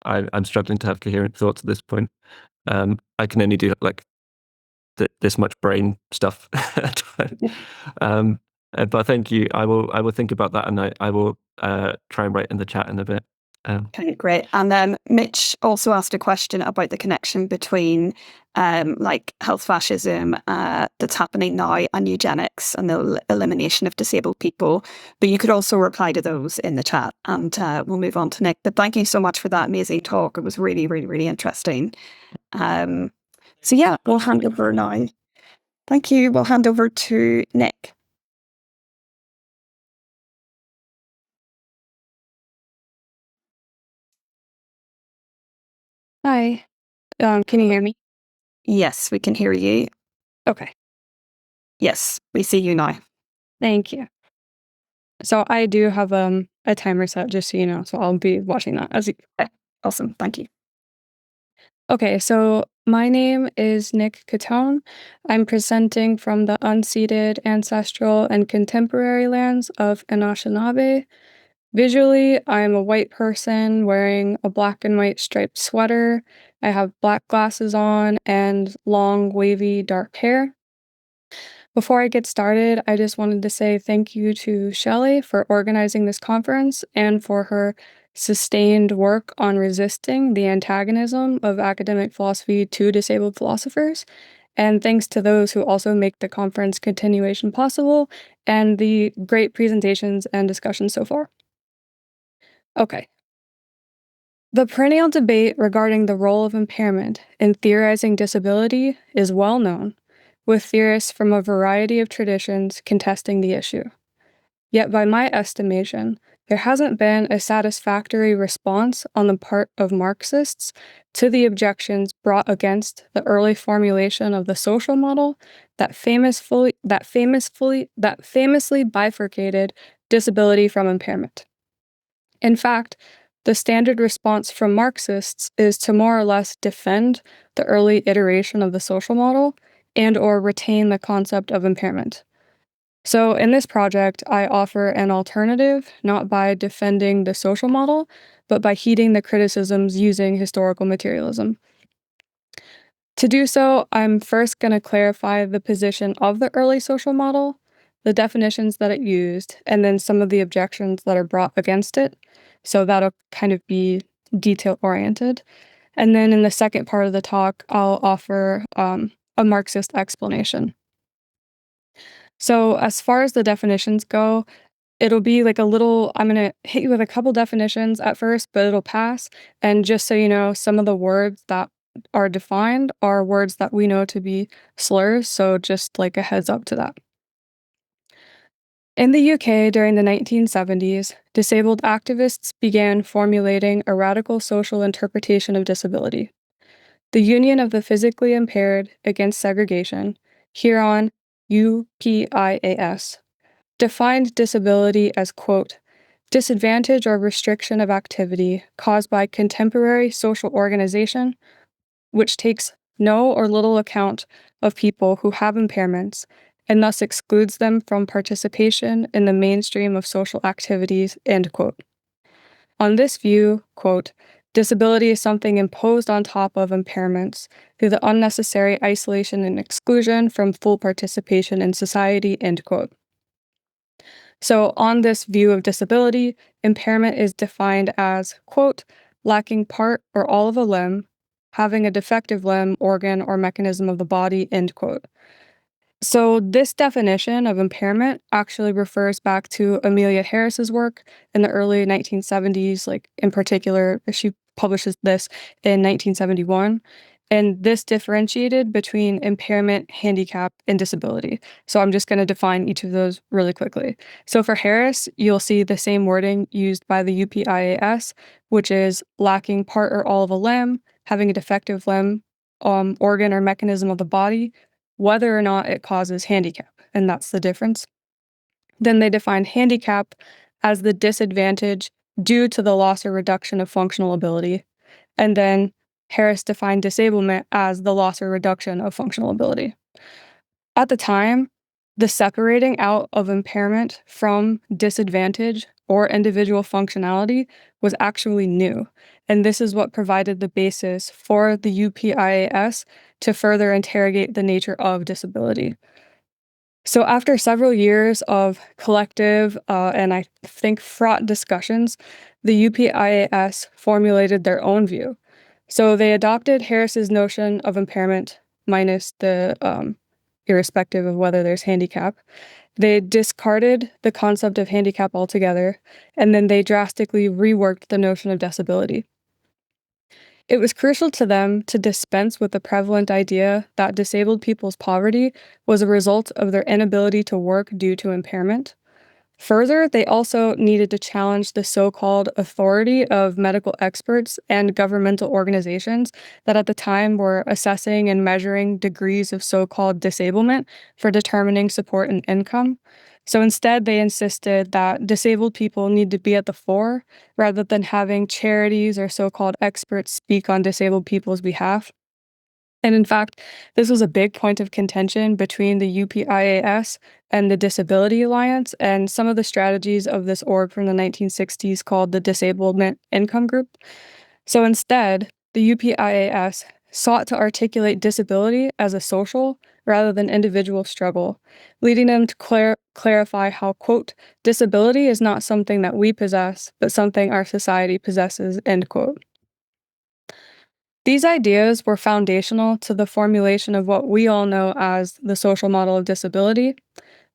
I'm struggling to have coherent thoughts at this point. I can only do like this much brain stuff. But thank you. I will think about that, and I will try and write in the chat in a bit. Okay, great. And then Mitch also asked a question about the connection between like health fascism that's happening now and eugenics and the elimination of disabled people. But you could also reply to those in the chat, and we'll move on to Nick. But thank you so much for that amazing talk. It was really, really, really interesting. So yeah, we'll hand over now. Thank you. We'll hand over to Nick. Hi. Can you hear me? Yes, we can hear you. Okay. Yes, we see you now. Thank you. So I do have a timer set, just so you know, so I'll be watching that as you. Okay. Awesome. Thank you. Okay, so my name is Nick Cottone. I'm presenting from the unceded, ancestral, and contemporary lands of Anishinaabe. Visually, I'm a white person wearing a black and white striped sweater. I have black glasses on and long, wavy, dark hair. Before I get started, I just wanted to say thank you to Shelley for organizing this conference and for her sustained work on resisting the antagonism of academic philosophy to disabled philosophers, and thanks to those who also make the conference continuation possible and the great presentations and discussions so far. Okay. The perennial debate regarding the role of impairment in theorizing disability is well known, with theorists from a variety of traditions contesting the issue. Yet by my estimation, there hasn't been a satisfactory response on the part of Marxists to the objections brought against the early formulation of the social model that famously bifurcated disability from impairment. In fact, the standard response from Marxists is to more or less defend the early iteration of the social model and/or retain the concept of impairment. So in this project, I offer an alternative, not by defending the social model, but by heeding the criticisms using historical materialism. To do so, I'm first going to clarify the position of the early social model, the definitions that it used, and then some of the objections that are brought against it. So that'll kind of be detail-oriented. And then in the second part of the talk, I'll offer a Marxist explanation. So as far as the definitions go, it'll be like I'm going to hit you with a couple definitions at first, but it'll pass. And just so you know, some of the words that are defined are words that we know to be slurs, so just like a heads up to that. In the UK during the 1970s, disabled activists began formulating a radical social interpretation of disability. The Union of the Physically Impaired Against Segregation, Huron UPIAS, defined disability as, quote, disadvantage or restriction of activity caused by contemporary social organization, which takes no or little account of people who have impairments and thus excludes them from participation in the mainstream of social activities, end quote. On this view, quote, disability is something imposed on top of impairments through the unnecessary isolation and exclusion from full participation in society, end quote. So on this view of disability, impairment is defined as, quote, lacking part or all of a limb, having a defective limb, organ, or mechanism of the body, end quote. So this definition of impairment actually refers back to Amelia Harris's work in the early 1970s, like in particular, she publishes this in 1971. And this differentiated between impairment, handicap, and disability. So I'm just going to define each of those really quickly. So for Harris, you'll see the same wording used by the UPIAS, which is lacking part or all of a limb, having a defective limb, organ or mechanism of the body, whether or not it causes handicap, and that's the difference. Then they define handicap as the disadvantage due to the loss or reduction of functional ability, and then Harris defined disablement as the loss or reduction of functional ability. At the time, the separating out of impairment from disadvantage or individual functionality was actually new, and this is what provided the basis for the UPIAS to further interrogate the nature of disability. So after several years of collective and I think fraught discussions, the UPIAS formulated their own view. So they adopted Harris's notion of impairment minus the irrespective of whether there's handicap. They discarded the concept of handicap altogether, and then they drastically reworked the notion of disability. It was crucial to them to dispense with the prevalent idea that disabled people's poverty was a result of their inability to work due to impairment. Further, they also needed to challenge the so-called authority of medical experts and governmental organizations that at the time were assessing and measuring degrees of so-called disablement for determining support and income. So instead, they insisted that disabled people need to be at the fore rather than having charities or so-called experts speak on disabled people's behalf. And in fact, this was a big point of contention between the UPIAS and the Disability Alliance and some of the strategies of this org from the 1960s called the Disablement Income Group. So instead, the UPIAS sought to articulate disability as a social rather than individual struggle, leading them to clarify how, quote, disability is not something that we possess, but something our society possesses, end quote. These ideas were foundational to the formulation of what we all know as the social model of disability,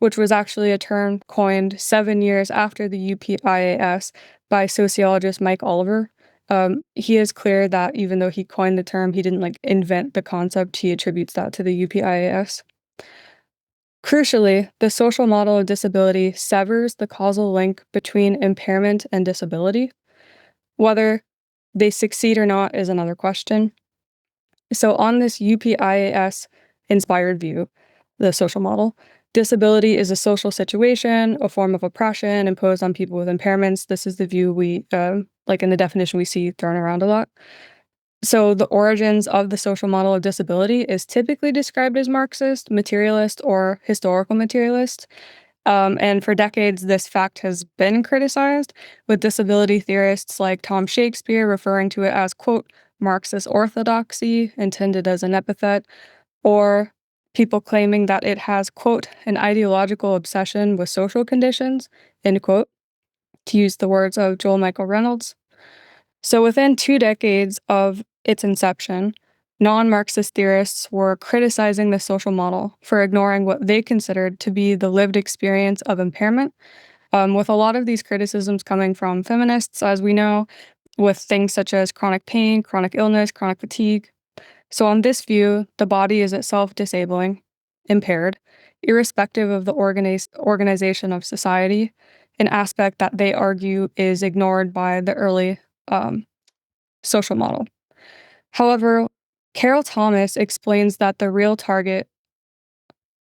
which was actually a term coined 7 years after the UPIAS by sociologist Mike Oliver. He is clear that even though he coined the term, he didn't invent the concept. He attributes that to the UPIAS. Crucially, the social model of disability severs the causal link between impairment and disability. Whether they succeed or not is another question. So on this UPIAS-inspired view, the social model, disability is a social situation, a form of oppression imposed on people with impairments. This is the view we, in the definition we see thrown around a lot. So the origins of the social model of disability is typically described as Marxist, materialist, or historical materialist. And for decades, this fact has been criticized, with disability theorists like Tom Shakespeare referring to it as, quote, Marxist orthodoxy, intended as an epithet, or people claiming that it has, quote, an ideological obsession with social conditions, end quote, to use the words of Joel Michael Reynolds. So within 2 decades of its inception, non-Marxist theorists were criticizing the social model for ignoring what they considered to be the lived experience of impairment, with a lot of these criticisms coming from feminists, as we know, with things such as chronic pain, chronic illness, chronic fatigue. So on this view, the body is itself disabling, impaired, irrespective of the organization of society, an aspect that they argue is ignored by the early social model. However, Carol Thomas explains that the real target.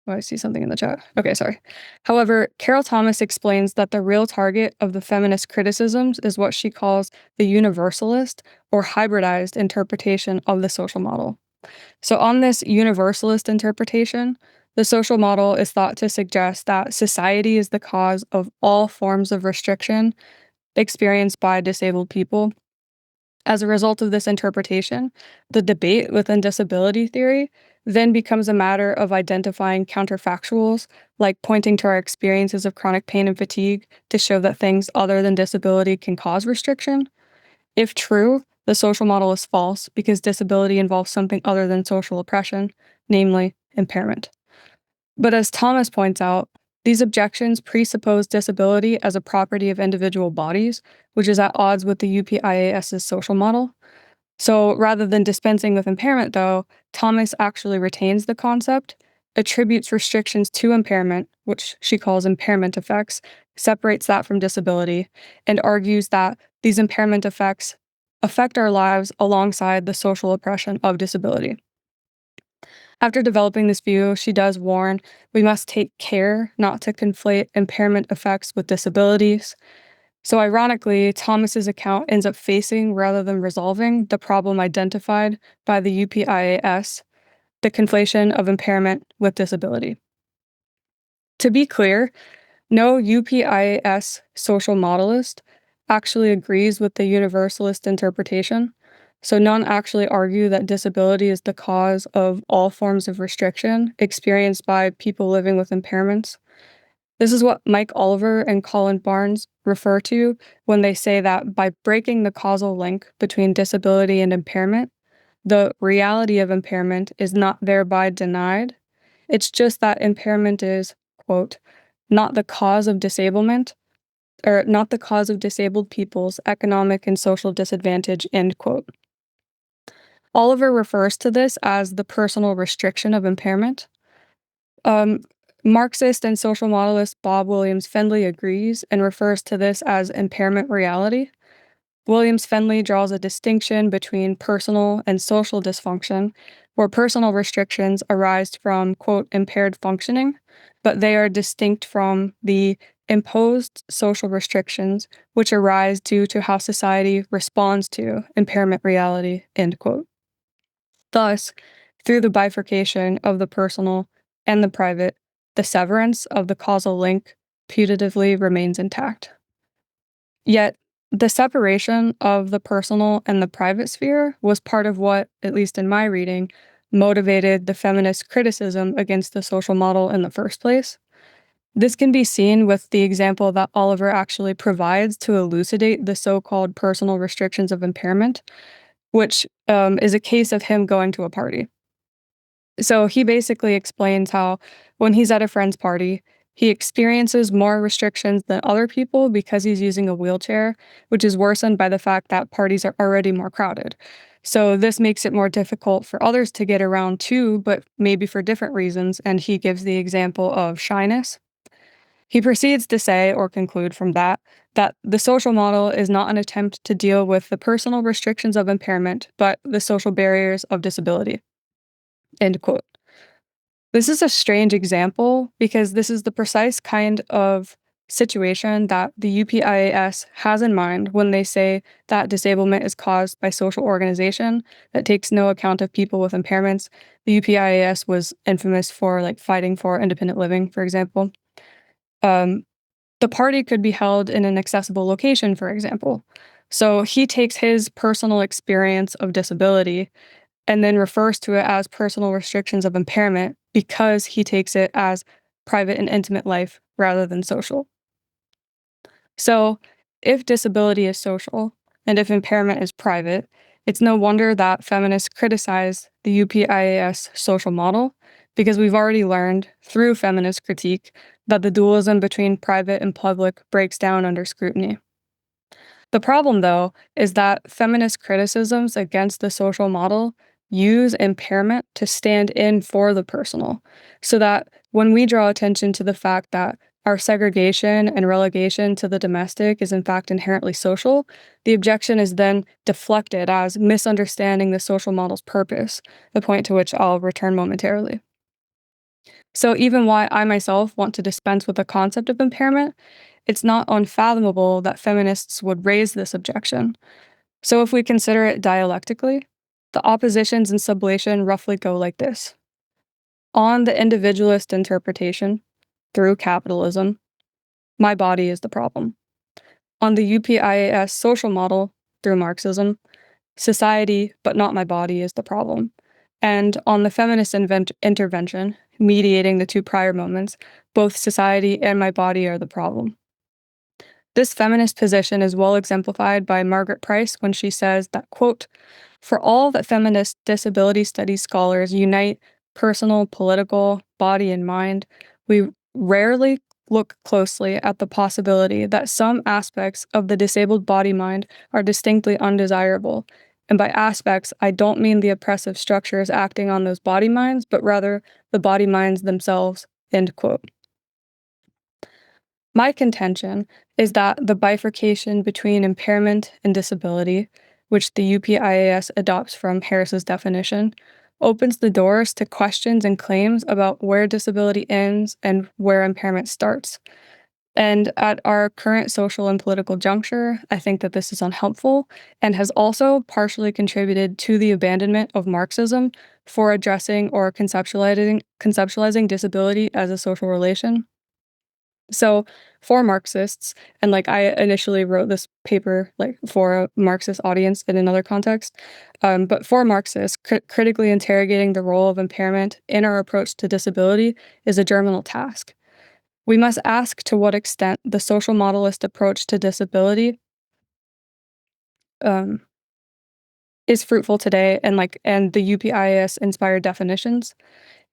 Oh, I see something in the chat. Okay, sorry. However, Carol Thomas explains that the real target of the feminist criticisms is what she calls the universalist or hybridized interpretation of the social model. So on this universalist interpretation, the social model is thought to suggest that society is the cause of all forms of restriction experienced by disabled people. As a result of this interpretation, the debate within disability theory then becomes a matter of identifying counterfactuals, like pointing to our experiences of chronic pain and fatigue to show that things other than disability can cause restriction. If true, the social model is false because disability involves something other than social oppression, namely impairment. But as Thomas points out, these objections presuppose disability as a property of individual bodies, which is at odds with the UPIAS's social model. So rather than dispensing with impairment, though, Thomas actually retains the concept, attributes restrictions to impairment, which she calls impairment effects, separates that from disability, and argues that these impairment effects affect our lives alongside the social oppression of disability. After developing this view, she does warn we must take care not to conflate impairment effects with disabilities. So ironically, Thomas's account ends up facing rather than resolving the problem identified by the UPIAS, the conflation of impairment with disability. To be clear, no UPIAS social modelist actually agrees with the universalist interpretation. So none actually argue that disability is the cause of all forms of restriction experienced by people living with impairments. This is what Mike Oliver and Colin Barnes refer to when they say that by breaking the causal link between disability and impairment, the reality of impairment is not thereby denied. It's just that impairment is, quote, not the cause of disablement, or not the cause of disabled people's economic and social disadvantage, end quote. Oliver refers to this as the personal restriction of impairment. Marxist and social modelist Bob Williams Fendley agrees and refers to this as impairment reality. Williams Fendley draws a distinction between personal and social dysfunction, where personal restrictions arise from, quote, impaired functioning, but they are distinct from the imposed social restrictions, which arise due to how society responds to impairment reality, end quote. Thus, through the bifurcation of the personal and the private, the severance of the causal link putatively remains intact. Yet, the separation of the personal and the private sphere was part of what, at least in my reading, motivated the feminist criticism against the social model in the first place. This can be seen with the example that Oliver actually provides to elucidate the so-called personal restrictions of impairment, which is a case of him going to a party. So he basically explains how when he's at a friend's party, he experiences more restrictions than other people because he's using a wheelchair, which is worsened by the fact that parties are already more crowded. So this makes it more difficult for others to get around too, but maybe for different reasons, and he gives the example of shyness. He proceeds to say, or conclude from that the social model is not an attempt to deal with the personal restrictions of impairment, but the social barriers of disability. End quote. This is a strange example because this is the precise kind of situation that the UPIAS has in mind when they say that disablement is caused by social organization that takes no account of people with impairments. The UPIAS was infamous for fighting for independent living, for example. The party could be held in an accessible location, for example. So he takes his personal experience of disability and then refers to it as personal restrictions of impairment because he takes it as private and intimate life rather than social. So if disability is social and if impairment is private, it's no wonder that feminists criticize the UPIAS social model because we've already learned through feminist critique that the dualism between private and public breaks down under scrutiny. The problem, though, is that feminist criticisms against the social model use impairment to stand in for the personal, so that when we draw attention to the fact that our segregation and relegation to the domestic is in fact inherently social, the objection is then deflected as misunderstanding the social model's purpose, the point to which I'll return momentarily. So even while I myself want to dispense with the concept of impairment, it's not unfathomable that feminists would raise this objection. So if we consider it dialectically, the oppositions in sublation roughly go like this. On the individualist interpretation, through capitalism, my body is the problem. On the UPIAS social model, through Marxism, society, but not my body, is the problem. And on the feminist intervention, mediating the two prior moments, both society and my body are the problem. This feminist position is well exemplified by Margaret Price when she says that, quote, for all that feminist disability studies scholars unite personal, political, body, and mind, we rarely look closely at the possibility that some aspects of the disabled body-mind are distinctly undesirable. And by aspects, I don't mean the oppressive structures acting on those body-minds, but rather the body-minds themselves, end quote. My contention is that the bifurcation between impairment and disability, which the UPIAS adopts from Harris's definition, opens the doors to questions and claims about where disability ends and where impairment starts. And at our current social and political juncture, I think that this is unhelpful and has also partially contributed to the abandonment of Marxism for addressing or conceptualizing disability as a social relation. So for Marxists, and I initially wrote this paper for a Marxist audience in another context, but for Marxists, critically interrogating the role of impairment in our approach to disability is a germinal task. We must ask to what extent the social modelist approach to disability is fruitful today, and the UPIAS inspired definitions.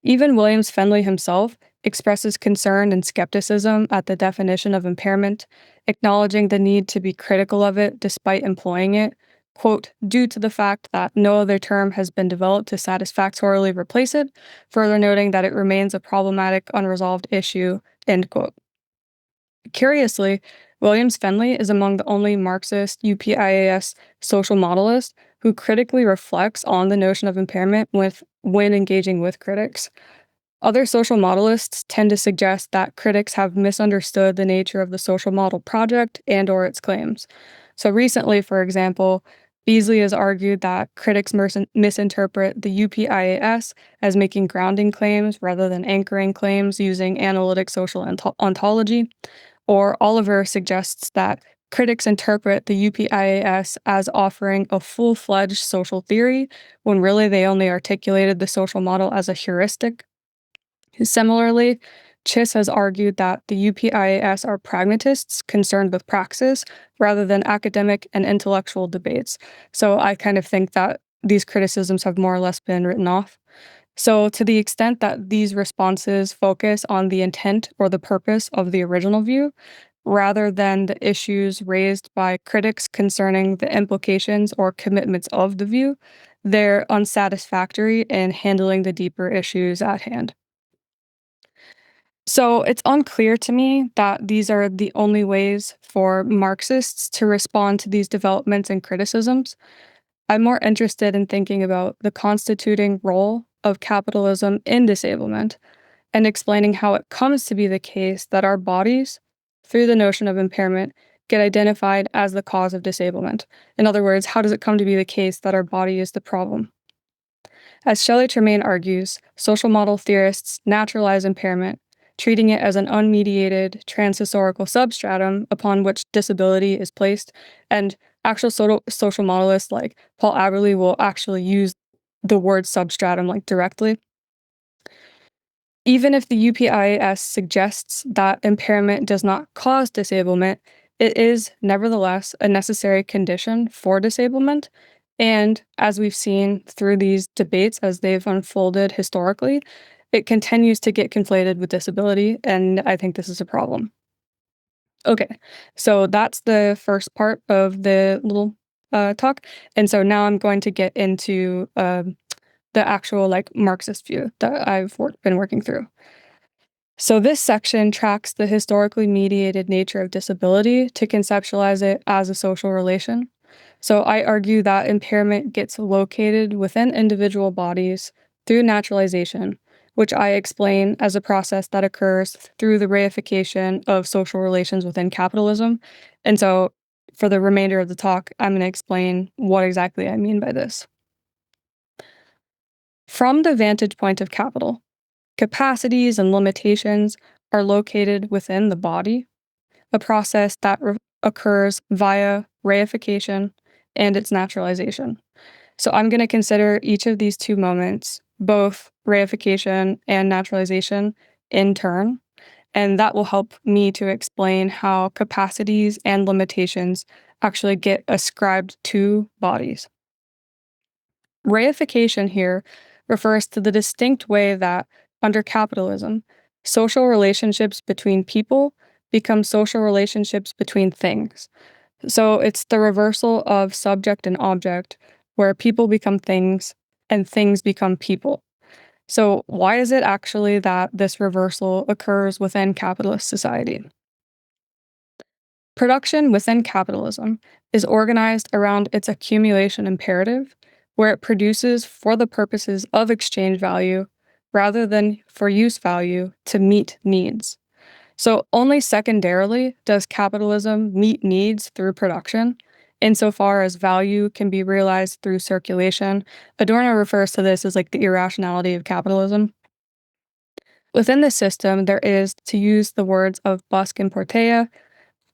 Even Williams Fenley himself expresses concern and skepticism at the definition of impairment, acknowledging the need to be critical of it despite employing it, quote, due to the fact that no other term has been developed to satisfactorily replace it, further noting that it remains a problematic, unresolved issue, end quote. Curiously, Williams Fenley is among the only Marxist UPIAS social modelist who critically reflects on the notion of impairment when engaging with critics. Other social modelists tend to suggest that critics have misunderstood the nature of the social model project and/or its claims. So recently, for example, Beasley has argued that critics misinterpret the UPIAS as making grounding claims rather than anchoring claims using analytic social ontology. Or Oliver suggests that critics interpret the UPIAS as offering a full-fledged social theory, when really they only articulated the social model as a heuristic. Similarly, Chiss has argued that the UPIAS are pragmatists concerned with praxis rather than academic and intellectual debates. So I kind of think that these criticisms have more or less been written off. So to the extent that these responses focus on the intent or the purpose of the original view, rather than the issues raised by critics concerning the implications or commitments of the view, they're unsatisfactory in handling the deeper issues at hand. So it's unclear to me that these are the only ways for Marxists to respond to these developments and criticisms. I'm more interested in thinking about the constituting role of capitalism in disablement and explaining how it comes to be the case that our bodies, through the notion of impairment, get identified as the cause of disablement. In other words, how does it come to be the case that our body is the problem? As Shelley Tremaine argues, social model theorists naturalize impairment, treating it as an unmediated transhistorical substratum upon which disability is placed, and actual social modelists like Paul Aberle will actually use the word substratum like directly. Even if the UPIAS suggests that impairment does not cause disablement, it is nevertheless a necessary condition for disablement. And as we've seen through these debates as they've unfolded historically, it continues to get conflated with disability, and I think this is a problem. Okay, so that's the first part of the little talk. And so now I'm going to get into the actual like Marxist view that I've been working through. So this section tracks the historically mediated nature of disability to conceptualize it as a social relation. So I argue that impairment gets located within individual bodies through naturalization, which I explain as a process that occurs through the reification of social relations within capitalism. And so for the remainder of the talk, I'm going to explain what exactly I mean by this. From the vantage point of capital, capacities and limitations are located within the body, a process that occurs via reification and its naturalization. So I'm going to consider each of these two moments, both reification and naturalization, in turn, and that will help me to explain how capacities and limitations actually get ascribed to bodies. Reification here refers to the distinct way that, under capitalism, social relationships between people become social relationships between things. So it's the reversal of subject and object, where people become things and things become people. So why is it actually that this reversal occurs within capitalist society? Production within capitalism is organized around its accumulation imperative, where it produces for the purposes of exchange value rather than for use value to meet needs. So only secondarily does capitalism meet needs through production, insofar as value can be realized through circulation. Adorno refers to this as like the irrationality of capitalism. Within this system, there is, to use the words of Busk and Portea,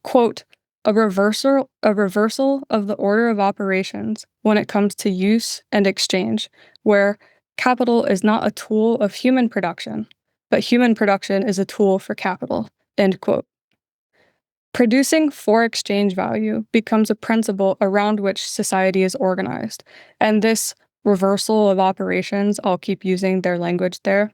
quote, a reversal of the order of operations when it comes to use and exchange, where capital is not a tool of human production, but human production is a tool for capital, end quote. Producing for exchange value becomes a principle around which society is organized, and this reversal of operations, I'll keep using their language there,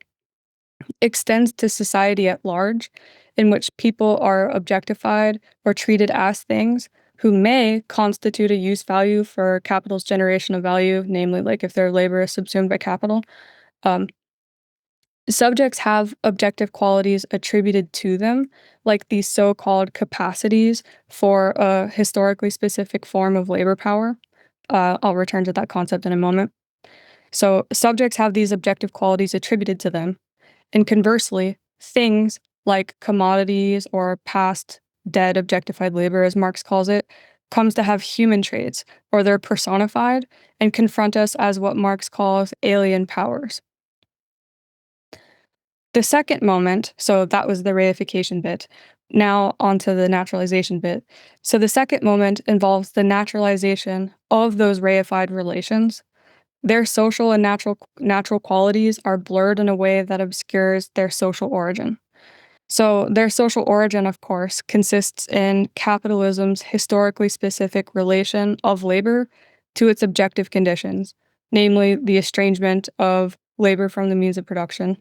extends to society at large, in which people are objectified or treated as things who may constitute a use value for capital's generation of value, namely like if their labor is subsumed by capital. Subjects have objective qualities attributed to them, like these so-called capacities for a historically specific form of labor power. I'll return to that concept in a moment. So subjects have these objective qualities attributed to them. And conversely, things like commodities or past dead objectified labor, as Marx calls it, comes to have human traits, or they're personified and confront us as what Marx calls alien powers. The second moment, so that was the reification bit, Now onto the naturalization bit. So the second moment involves the naturalization of those reified relations. Their social and natural qualities are blurred in a way that obscures their social origin. So their social origin, of course, consists in capitalism's historically specific relation of labor to its objective conditions, namely the estrangement of labor from the means of production,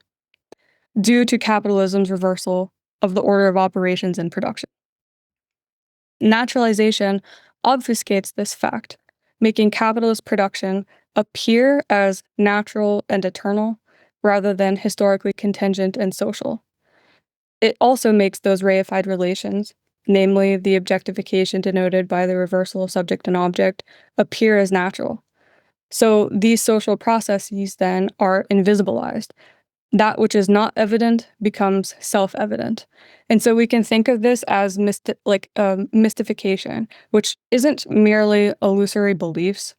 due to capitalism's reversal of the order of operations in production. Naturalization obfuscates this fact, making capitalist production appear as natural and eternal rather than historically contingent and social. It also makes those reified relations, namely the objectification denoted by the reversal of subject and object, appear as natural. So these social processes then are invisibilized. That which is not evident becomes self-evident. And so we can think of this as mystification, which isn't merely illusory beliefs,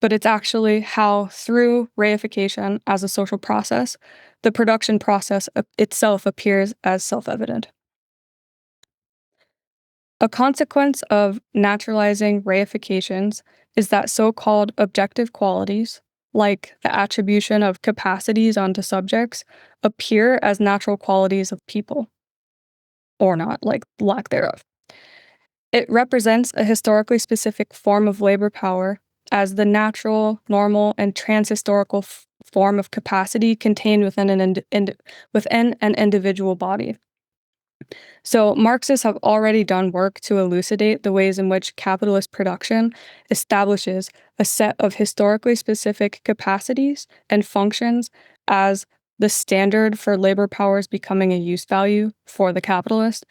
but it's actually how, through reification as a social process, the production process itself appears as self-evident. A consequence of naturalizing reifications is that so-called objective qualities, like the attribution of capacities onto subjects, appear as natural qualities of people, or not, like lack thereof. It represents a historically specific form of labor power as the natural, normal, and transhistorical form of capacity contained within an individual body. So Marxists have already done work to elucidate the ways in which capitalist production establishes a set of historically specific capacities and functions as the standard for labor powers becoming a use value for the capitalist.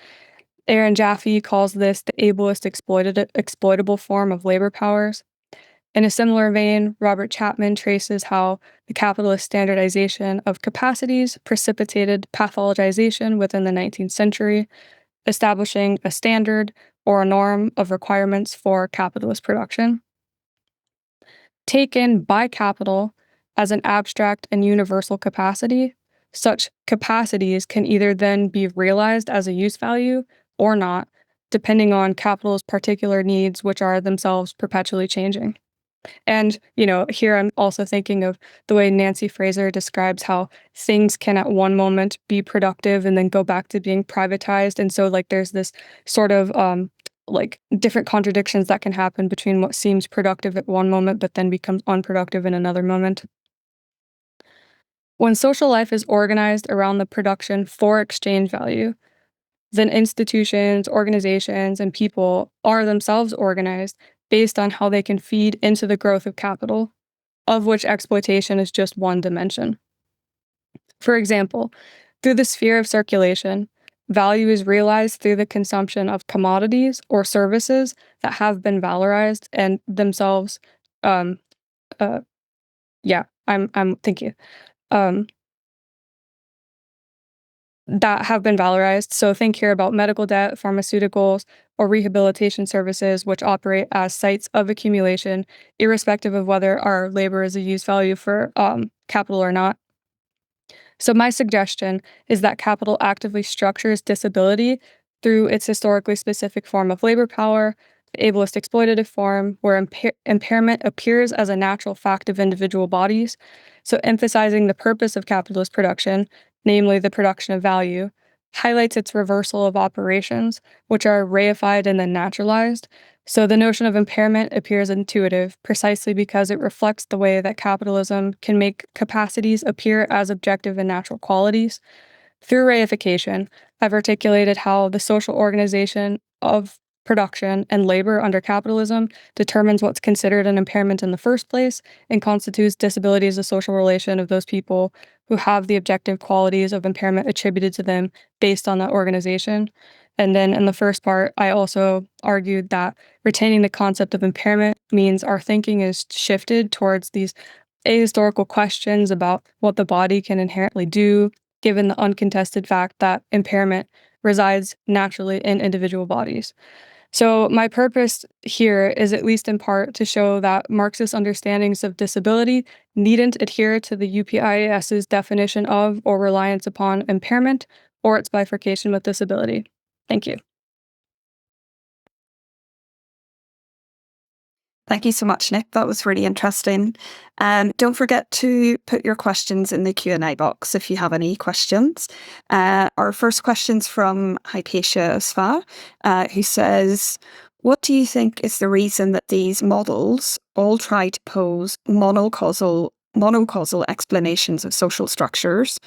Aaron Jaffe calls this the ableist exploitable form of labor powers. In a similar vein, Robert Chapman traces how the capitalist standardization of capacities precipitated pathologization within the 19th century, establishing a standard or a norm of requirements for capitalist production. Taken by capital as an abstract and universal capacity, such capacities can either then be realized as a use value or not, depending on capital's particular needs, which are themselves perpetually changing. And, here I'm also thinking of the way Nancy Fraser describes how things can at one moment be productive and then go back to being privatized. And so there's this sort of different contradictions that can happen between what seems productive at one moment but then becomes unproductive in another moment. When social life is organized around the production for exchange value, then institutions, organizations, and people are themselves organized based on how they can feed into the growth of capital, of which exploitation is just one dimension. For example, through the sphere of circulation, value is realized through the consumption of commodities or services that have been valorized and themselves, thank you. That have been valorized. So think here about medical debt, pharmaceuticals, or rehabilitation services, which operate as sites of accumulation, irrespective of whether our labor is a use value for capital or not. So my suggestion is that capital actively structures disability through its historically specific form of labor power, the ableist exploitative form, where impairment appears as a natural fact of individual bodies. So emphasizing the purpose of capitalist production, namely the production of value, highlights its reversal of operations, which are reified and then naturalized. So the notion of impairment appears intuitive precisely because it reflects the way that capitalism can make capacities appear as objective and natural qualities. Through reification, I've articulated how the social organization of production and labor under capitalism determines what's considered an impairment in the first place and constitutes disability as a social relation of those people who have the objective qualities of impairment attributed to them based on that organization. And then in the first part, I also argued that retaining the concept of impairment means our thinking is shifted towards these ahistorical questions about what the body can inherently do, given the uncontested fact that impairment resides naturally in individual bodies. So my purpose here is, at least in part, to show that Marxist understandings of disability needn't adhere to the UPIAS's definition of or reliance upon impairment or its bifurcation with disability. Thank you. Thank you so much, Nick. That was really interesting. Don't forget to put your questions in the Q&A box if you have any questions. Our first question's from Hypatia Sva, who says, what do you think is the reason that these models all try to pose monocausal explanations of social structures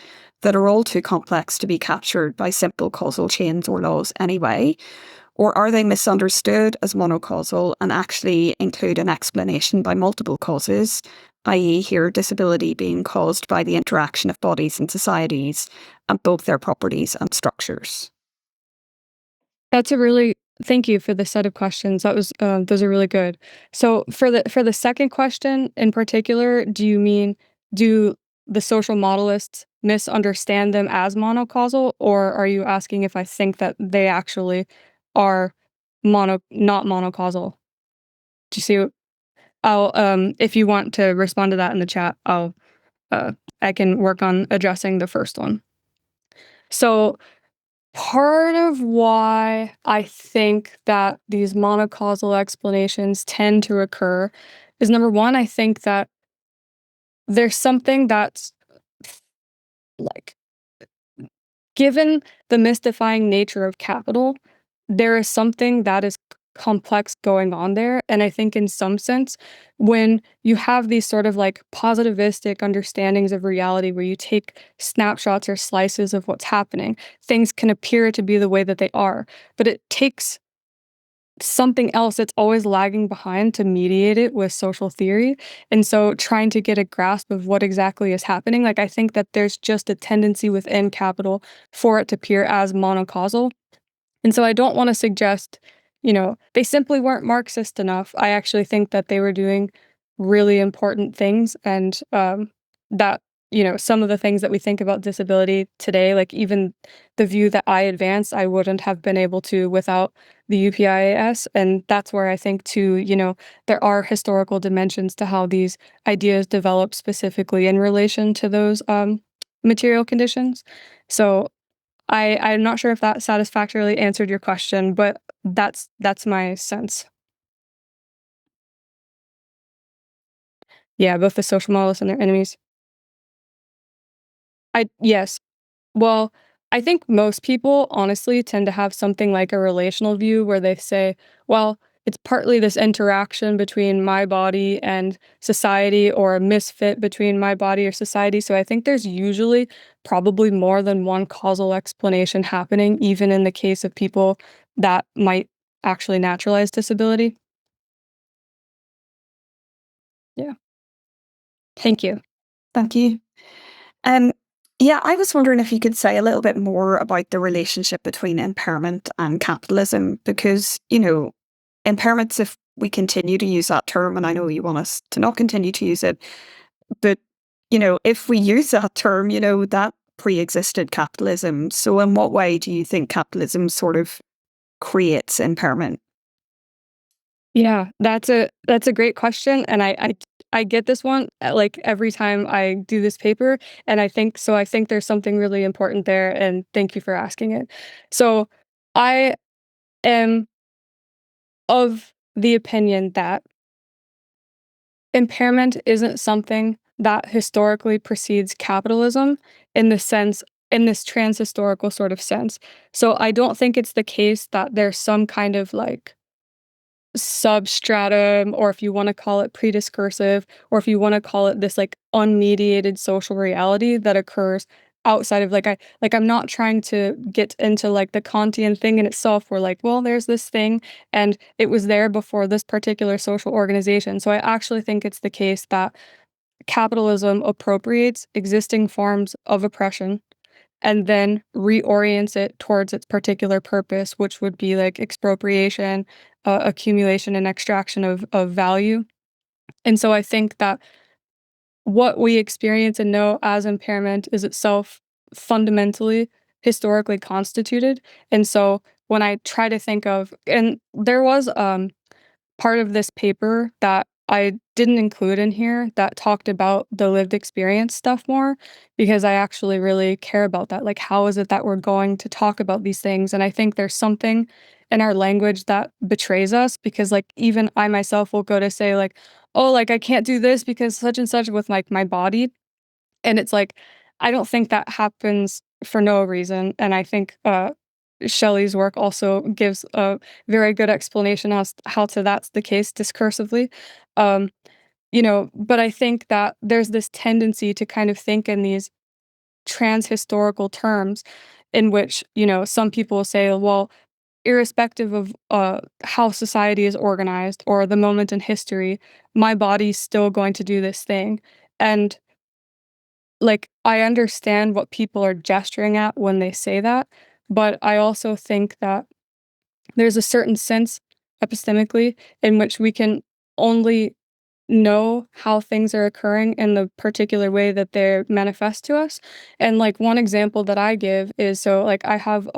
that are all too complex to be captured by simple causal chains or laws anyway? Or are they misunderstood as monocausal and actually include an explanation by multiple causes, i.e. here disability being caused by the interaction of bodies and societies and both their properties and structures? Thank you for the set of questions. Those are really good. So for the second question in particular, do the social modelists misunderstand them as monocausal, or are you asking if I think that they actually are not monocausal? Do you see? I'll if you want to respond to that in the chat, I can work on addressing the first one. So part of why I think that these monocausal explanations tend to occur is, number one, I think that there's something that's like, given the mystifying nature of capital, there is something that is complex going on there. And I think in some sense, when you have these sort of like positivistic understandings of reality where you take snapshots or slices of what's happening, things can appear to be the way that they are. But it takes something else that's always lagging behind to mediate it with social theory. And so trying to get a grasp of what exactly is happening, like I think that there's just a tendency within capital for it to appear as monocausal. And so I don't want to suggest, they simply weren't Marxist enough. I actually think that they were doing really important things, and that, some of the things that we think about disability today, like even the view that I advanced, I wouldn't have been able to without the UPIAS. And that's where I think too, there are historical dimensions to how these ideas develop specifically in relation to those material conditions. So I'm not sure if that satisfactorily answered your question, but that's my sense. Yeah, both the social models and their enemies. Yes. Well, I think most people honestly tend to have something like a relational view where they say, well, it's partly this interaction between my body and society, or a misfit between my body or society. So I think there's usually probably more than one causal explanation happening, even in the case of people that might actually naturalize disability. Yeah. Thank you. Thank you. Yeah, I was wondering if you could say a little bit more about the relationship between impairment and capitalism, because, impairments, if we continue to use that term, and I know you want us to not continue to use it, but, if we use that term, that pre-existed capitalism. So in what way do you think capitalism sort of creates impairment? Yeah, that's a great question, and I get this one like every time I do this paper, and I think there's something really important there, and thank you for asking it. So I am of the opinion that impairment isn't something that historically precedes capitalism in the sense in this transhistorical sort of sense. So I don't think it's the case that there's some kind of like substratum, or if you want to call it prediscursive, or if you want to call it this like unmediated social reality that occurs outside of I'm not trying to get into like the Kantian thing in itself, where like, well, there's this thing and it was there before this particular social organization. So I actually think it's the case that capitalism appropriates existing forms of oppression and then reorients it towards its particular purpose, which would be like expropriation, accumulation, and extraction of value. And so I think that what we experience and know as impairment is itself fundamentally historically constituted. And so when I try to think of, and there was part of this paper that I didn't include in here that talked about the lived experience stuff more, because I actually really care about that. Like, how is it that we're going to talk about these things? And I think there's something in our language that betrays us, because like even I myself will go to say like, oh, like I can't do this because such and such with like my body. And it's like, I don't think that happens for no reason. And I think Shelley's work also gives a very good explanation as how to that's the case discursively. Um, but I think that there's this tendency to kind of think in these transhistorical terms in which, some people say, well, irrespective of how society is organized or the moment in history, my body's still going to do this thing. And like, I understand what people are gesturing at when they say that, but I also think that there's a certain sense epistemically in which we can only know how things are occurring in the particular way that they're manifest to us. And like one example that I give is, so like I have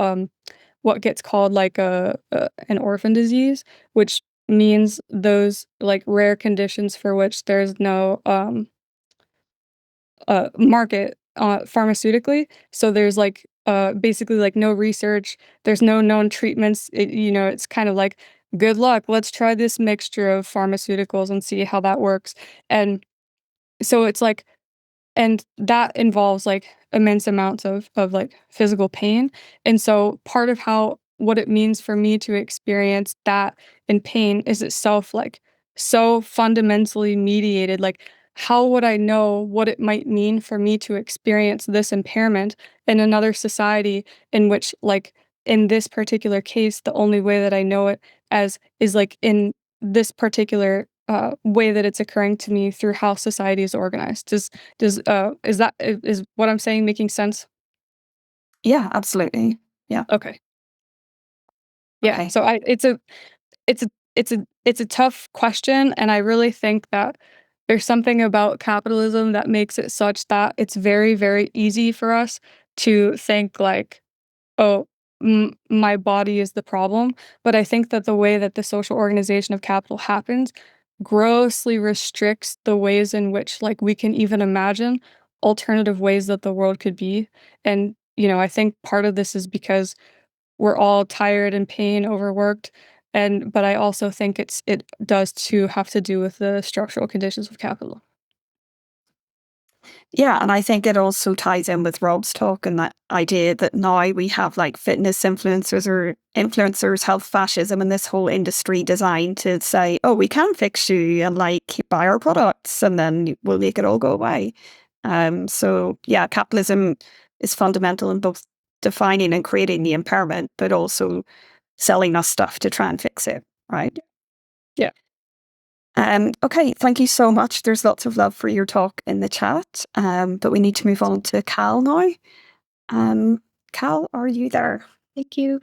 what gets called like an orphan disease, which means those like rare conditions for which there's no market pharmaceutically. So there's like basically like no research, there's no known treatments. It's kind of like, good luck, let's try this mixture of pharmaceuticals and see how that works. And so it's like, and that involves like immense amounts of like physical pain. And so part of how what it means for me to experience that in pain is itself like so fundamentally mediated. Like, how would I know what it might mean for me to experience this impairment in another society in which, like, in this particular case, the only way that I know it as is like in this particular way that it's occurring to me through how society is organized. Is what I'm saying making sense? Yeah, absolutely. Yeah. Okay. Yeah. Okay. So it's a tough question, and I really think that there's something about capitalism that makes it such that it's very, very easy for us to think like, oh, my body is the problem. But I think that the way that the social organization of capital happens grossly restricts the ways in which like we can even imagine alternative ways that the world could be. And I think part of this is because we're all tired and pain, overworked. But I also think it does too have to do with the structural conditions of capital. Yeah, and I think it also ties in with Rob's talk and that idea that now we have like fitness influencers or influencers, health fascism, and this whole industry designed to say, oh, we can fix you and like buy our products and then we'll make it all go away. So yeah, capitalism is fundamental in both defining and creating the impairment, but also selling us stuff to try and fix it, right? Yeah. Okay, thank you so much. There's lots of love for your talk in the chat, but we need to move on to Cal now. Cal, are you there? Thank you.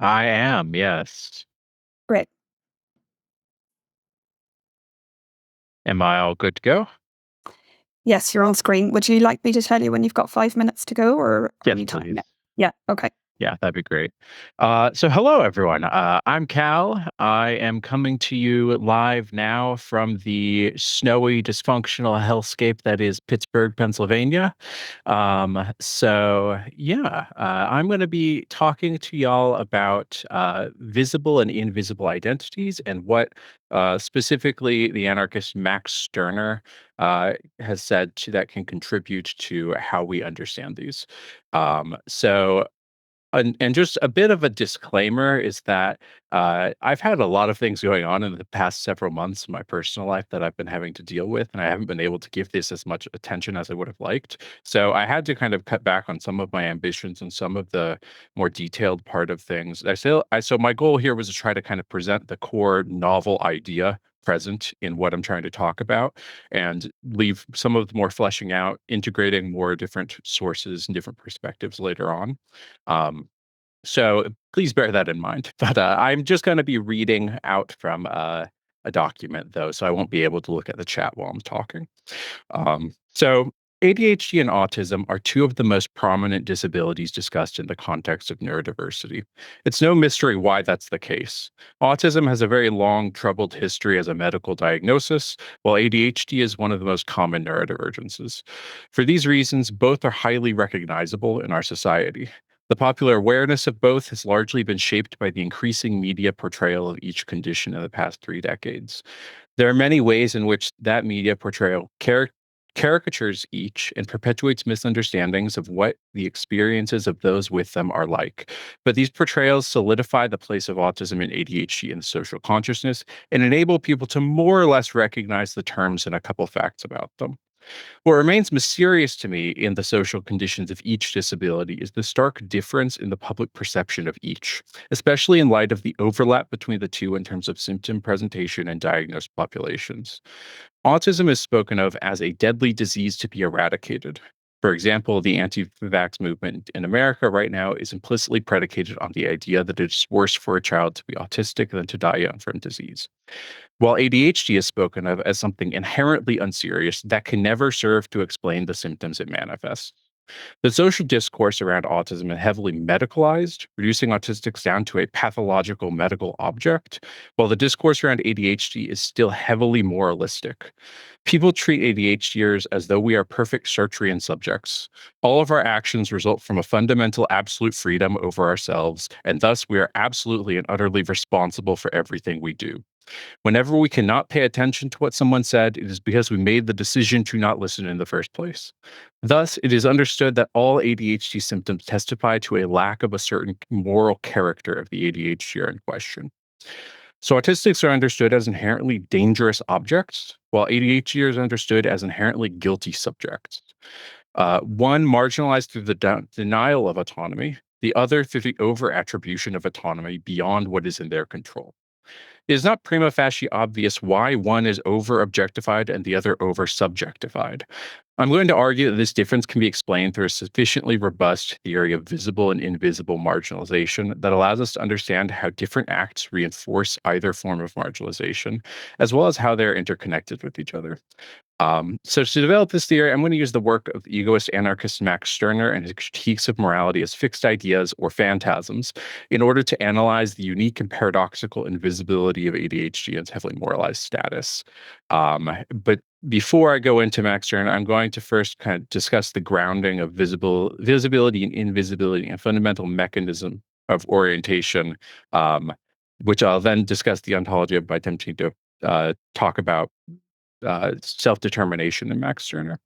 I am, yes. Great. Am I all good to go? Yes, you're on screen. Would you like me to tell you when you've got 5 minutes to go, or are Yes, you timing please. it? Yeah, okay. Yeah, that'd be great. So hello, everyone. I'm Cal. I am coming to you live now from the snowy, dysfunctional hellscape that is Pittsburgh, Pennsylvania. I'm going to be talking to y'all about visible and invisible identities and what specifically the anarchist Max Stirner has said that can contribute to how we understand these. And just a bit of a disclaimer is that I've had a lot of things going on in the past several months in my personal life that I've been having to deal with, and I haven't been able to give this as much attention as I would have liked. So I had to kind of cut back on some of my ambitions and some of the more detailed part of things. So my goal here was to try to kind of present the core novel idea present in what I'm trying to talk about and leave some of the more fleshing out, integrating more different sources and different perspectives later on. So please bear that in mind. But I'm just going to be reading out from a document, though, so I won't be able to look at the chat while I'm talking. So ADHD and autism are two of the most prominent disabilities discussed in the context of neurodiversity. It's no mystery why that's the case. Autism has a very long, troubled history as a medical diagnosis, while ADHD is one of the most common neurodivergences. For these reasons, both are highly recognizable in our society. The popular awareness of both has largely been shaped by the increasing media portrayal of each condition in the past 3 decades. There are many ways in which that media portrayal caricatures each and perpetuates misunderstandings of what the experiences of those with them are like. But these portrayals solidify the place of autism and ADHD in social consciousness and enable people to more or less recognize the terms and a couple facts about them. What remains mysterious to me in the social conditions of each disability is the stark difference in the public perception of each, especially in light of the overlap between the two in terms of symptom presentation and diagnosed populations. Autism is spoken of as a deadly disease to be eradicated. For example, the anti-vax movement in America right now is implicitly predicated on the idea that it's worse for a child to be autistic than to die young from disease. While ADHD is spoken of as something inherently unserious that can never serve to explain the symptoms it manifests. The social discourse around autism is heavily medicalized, reducing autistics down to a pathological medical object, while the discourse around ADHD is still heavily moralistic. People treat ADHDers as though we are perfect Sartrean subjects. All of our actions result from a fundamental absolute freedom over ourselves, and thus we are absolutely and utterly responsible for everything we do. Whenever we cannot pay attention to what someone said, it is because we made the decision to not listen in the first place. Thus, it is understood that all ADHD symptoms testify to a lack of a certain moral character of the ADHD in question. So, autistics are understood as inherently dangerous objects, while ADHD is understood as inherently guilty subjects. One marginalized through the denial of autonomy, the other through the over-attribution of autonomy beyond what is in their control. It is not prima facie obvious why one is over-objectified and the other over-subjectified. I'm going to argue that this difference can be explained through a sufficiently robust theory of visible and invisible marginalization that allows us to understand how different acts reinforce either form of marginalization, as well as how they're interconnected with each other. So to develop this theory, I'm going to use the work of the egoist anarchist Max Stirner and his critiques of morality as fixed ideas or phantasms in order to analyze the unique and paradoxical invisibility of ADHD and its heavily moralized status. But before I go into Max Stirner, I'm going to first kind of discuss the grounding of visibility and invisibility and fundamental mechanism of orientation, which I'll then discuss the ontology of by attempting to talk about self-determination in Max Stirner.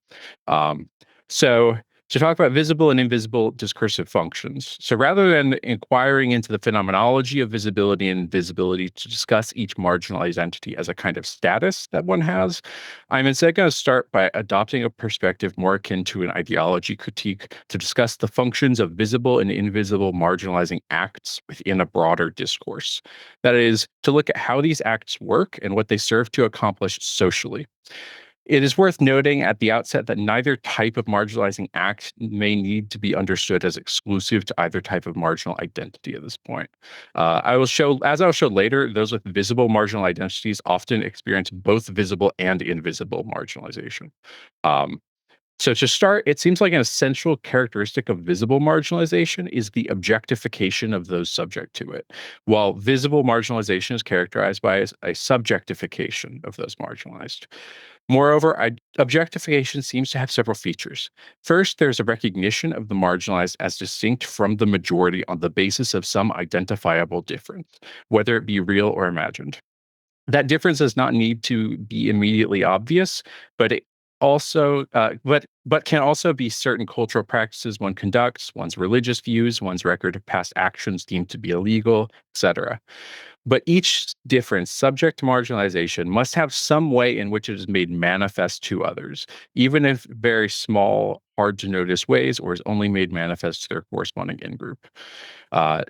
So to talk about visible and invisible discursive functions. So rather than inquiring into the phenomenology of visibility and invisibility to discuss each marginalized entity as a kind of status that one has, I'm instead going to start by adopting a perspective more akin to an ideology critique to discuss the functions of visible and invisible marginalizing acts within a broader discourse. That is, to look at how these acts work and what they serve to accomplish socially. It is worth noting at the outset that neither type of marginalizing act may need to be understood as exclusive to either type of marginal identity at this point. As I'll show later, those with visible marginal identities often experience both visible and invisible marginalization. So to start, it seems like an essential characteristic of visible marginalization is the objectification of those subject to it, while visible marginalization is characterized by a subjectification of those marginalized. Moreover, objectification seems to have several features. First, there's a recognition of the marginalized as distinct from the majority on the basis of some identifiable difference, whether it be real or imagined. That difference does not need to be immediately obvious, but it also but can also be certain cultural practices one conducts, one's religious views, one's record of past actions deemed to be illegal, etc. But each difference subject to marginalization must have some way in which it is made manifest to others, even if very small, hard to notice ways, or is only made manifest to their corresponding in-group.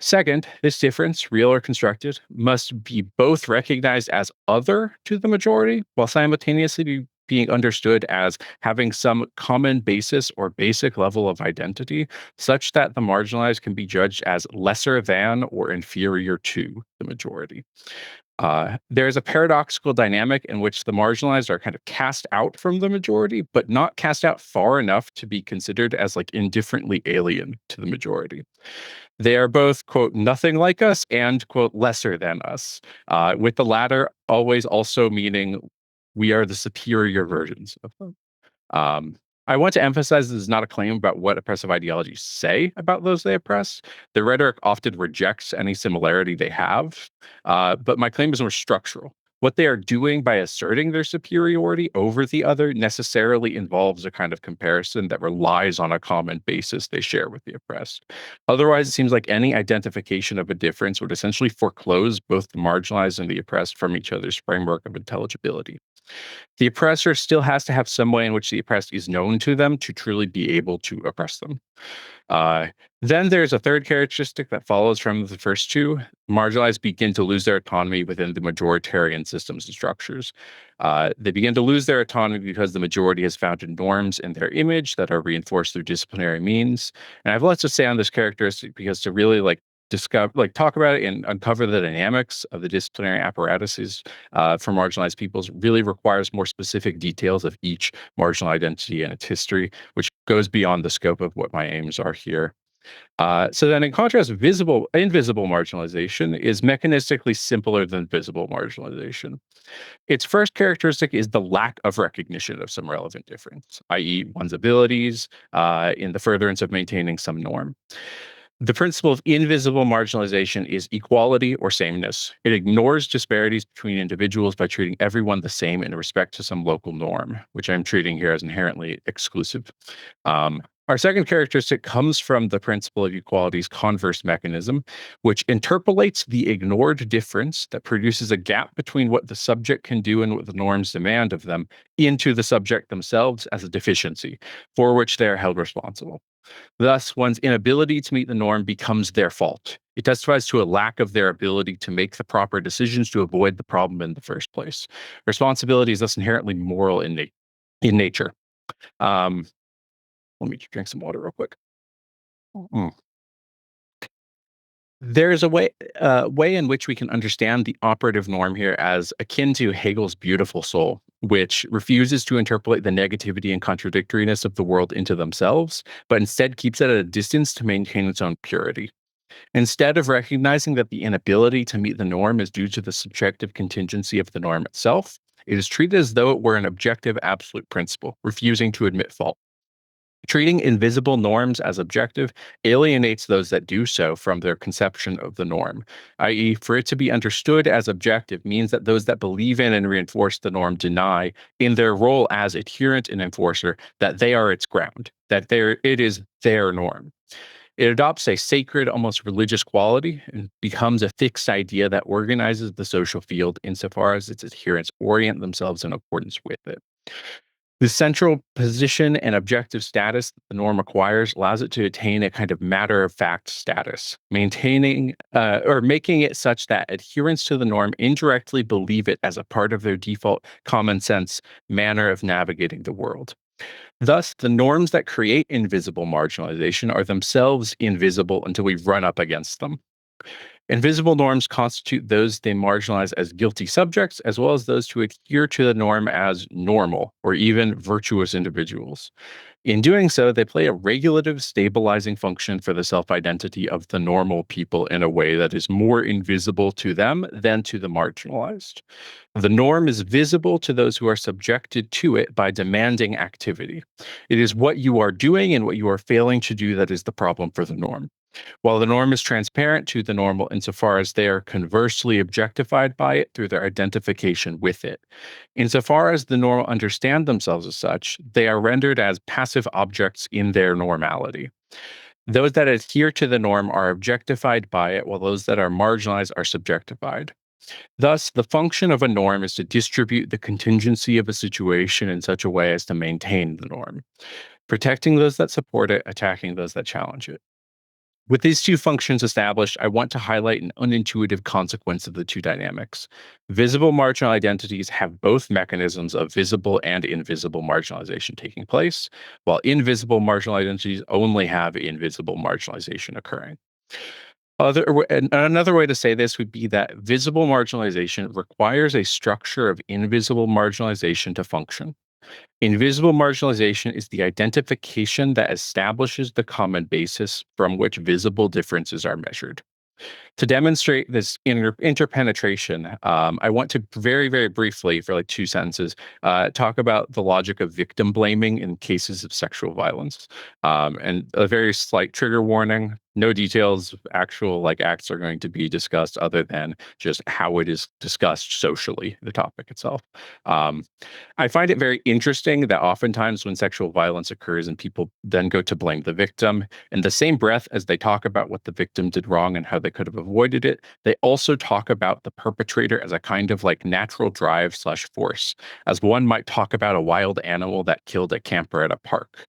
Second, this difference, real or constructed, must be both recognized as other to the majority, while simultaneously being understood as having some common basis or basic level of identity, such that the marginalized can be judged as lesser than or inferior to the majority. There's a paradoxical dynamic in which the marginalized are kind of cast out from the majority, but not cast out far enough to be considered as like indifferently alien to the majority. They are both, quote, nothing like us and, quote, lesser than us, with the latter always also meaning we are the superior versions of them. I want to emphasize this is not a claim about what oppressive ideologies say about those they oppress. The rhetoric often rejects any similarity they have, but my claim is more structural. What they are doing by asserting their superiority over the other necessarily involves a kind of comparison that relies on a common basis they share with the oppressed. Otherwise, it seems like any identification of a difference would essentially foreclose both the marginalized and the oppressed from each other's framework of intelligibility. The oppressor still has to have some way in which the oppressed is known to them to truly be able to oppress them. Then there's a third characteristic that follows from the first two. Marginalized begin to lose their autonomy within the majoritarian systems and structures. They begin to lose their autonomy because the majority has founded norms in their image that are reinforced through disciplinary means. And I have lots to say on this characteristic because to really talk about it and uncover the dynamics of the disciplinary apparatuses for marginalized peoples really requires more specific details of each marginal identity and its history, which goes beyond the scope of what my aims are here. So then in contrast, invisible marginalization is mechanistically simpler than visible marginalization. Its first characteristic is the lack of recognition of some relevant difference, i.e. one's abilities in the furtherance of maintaining some norm. The principle of invisible marginalization is equality or sameness. It ignores disparities between individuals by treating everyone the same in respect to some local norm, which I'm treating here as inherently exclusive. Our second characteristic comes from the principle of equality's converse mechanism, which interpolates the ignored difference that produces a gap between what the subject can do and what the norms demand of them into the subject themselves as a deficiency for which they are held responsible. Thus, one's inability to meet the norm becomes their fault. It testifies to a lack of their ability to make the proper decisions to avoid the problem in the first place. Responsibility is thus inherently moral in nature. Let me drink some water real quick. There's a way in which we can understand the operative norm here as akin to Hegel's beautiful soul, which refuses to interpolate the negativity and contradictoriness of the world into themselves, but instead keeps it at a distance to maintain its own purity. Instead of recognizing that the inability to meet the norm is due to the subjective contingency of the norm itself, it is treated as though it were an objective absolute principle, refusing to admit fault. Treating invisible norms as objective alienates those that do so from their conception of the norm, i.e., for it to be understood as objective means that those that believe in and reinforce the norm deny, in their role as adherent and enforcer, that they are its ground, that it is their norm. It adopts a sacred, almost religious quality and becomes a fixed idea that organizes the social field insofar as its adherents orient themselves in accordance with it. The central position and objective status that the norm acquires allows it to attain a kind of matter-of-fact status, maintaining or making it such that adherents to the norm indirectly believe it as a part of their default common sense manner of navigating the world. Thus, the norms that create invisible marginalization are themselves invisible until we run up against them. Invisible norms constitute those they marginalize as guilty subjects, as well as those who adhere to the norm as normal or even virtuous individuals. In doing so, they play a regulative, stabilizing function for the self-identity of the normal people in a way that is more invisible to them than to the marginalized. The norm is visible to those who are subjected to it by demanding activity. It is what you are doing and what you are failing to do that is the problem for the norm. While the norm is transparent to the normal insofar as they are conversely objectified by it through their identification with it. Insofar as the normal understand themselves as such, they are rendered as passive objects in their normality. Those that adhere to the norm are objectified by it, while those that are marginalized are subjectified. Thus, the function of a norm is to distribute the contingency of a situation in such a way as to maintain the norm, protecting those that support it, attacking those that challenge it. With these two functions established, I want to highlight an unintuitive consequence of the two dynamics. Visible marginal identities have both mechanisms of visible and invisible marginalization taking place, while invisible marginal identities only have invisible marginalization occurring. Another way to say this would be that visible marginalization requires a structure of invisible marginalization to function. Invisible marginalization is the identification that establishes the common basis from which visible differences are measured. To demonstrate this interpenetration, I want to very, very briefly, for like 2 sentences, talk about the logic of victim blaming in cases of sexual violence. And a very slight trigger warning. No details of actual like acts are going to be discussed other than just how it is discussed socially, the topic itself. I find it very interesting that oftentimes when sexual violence occurs and people then go to blame the victim, in the same breath as they talk about what the victim did wrong and how they could have avoided it, they also talk about the perpetrator as a kind of like natural drive / force, as one might talk about a wild animal that killed a camper at a park.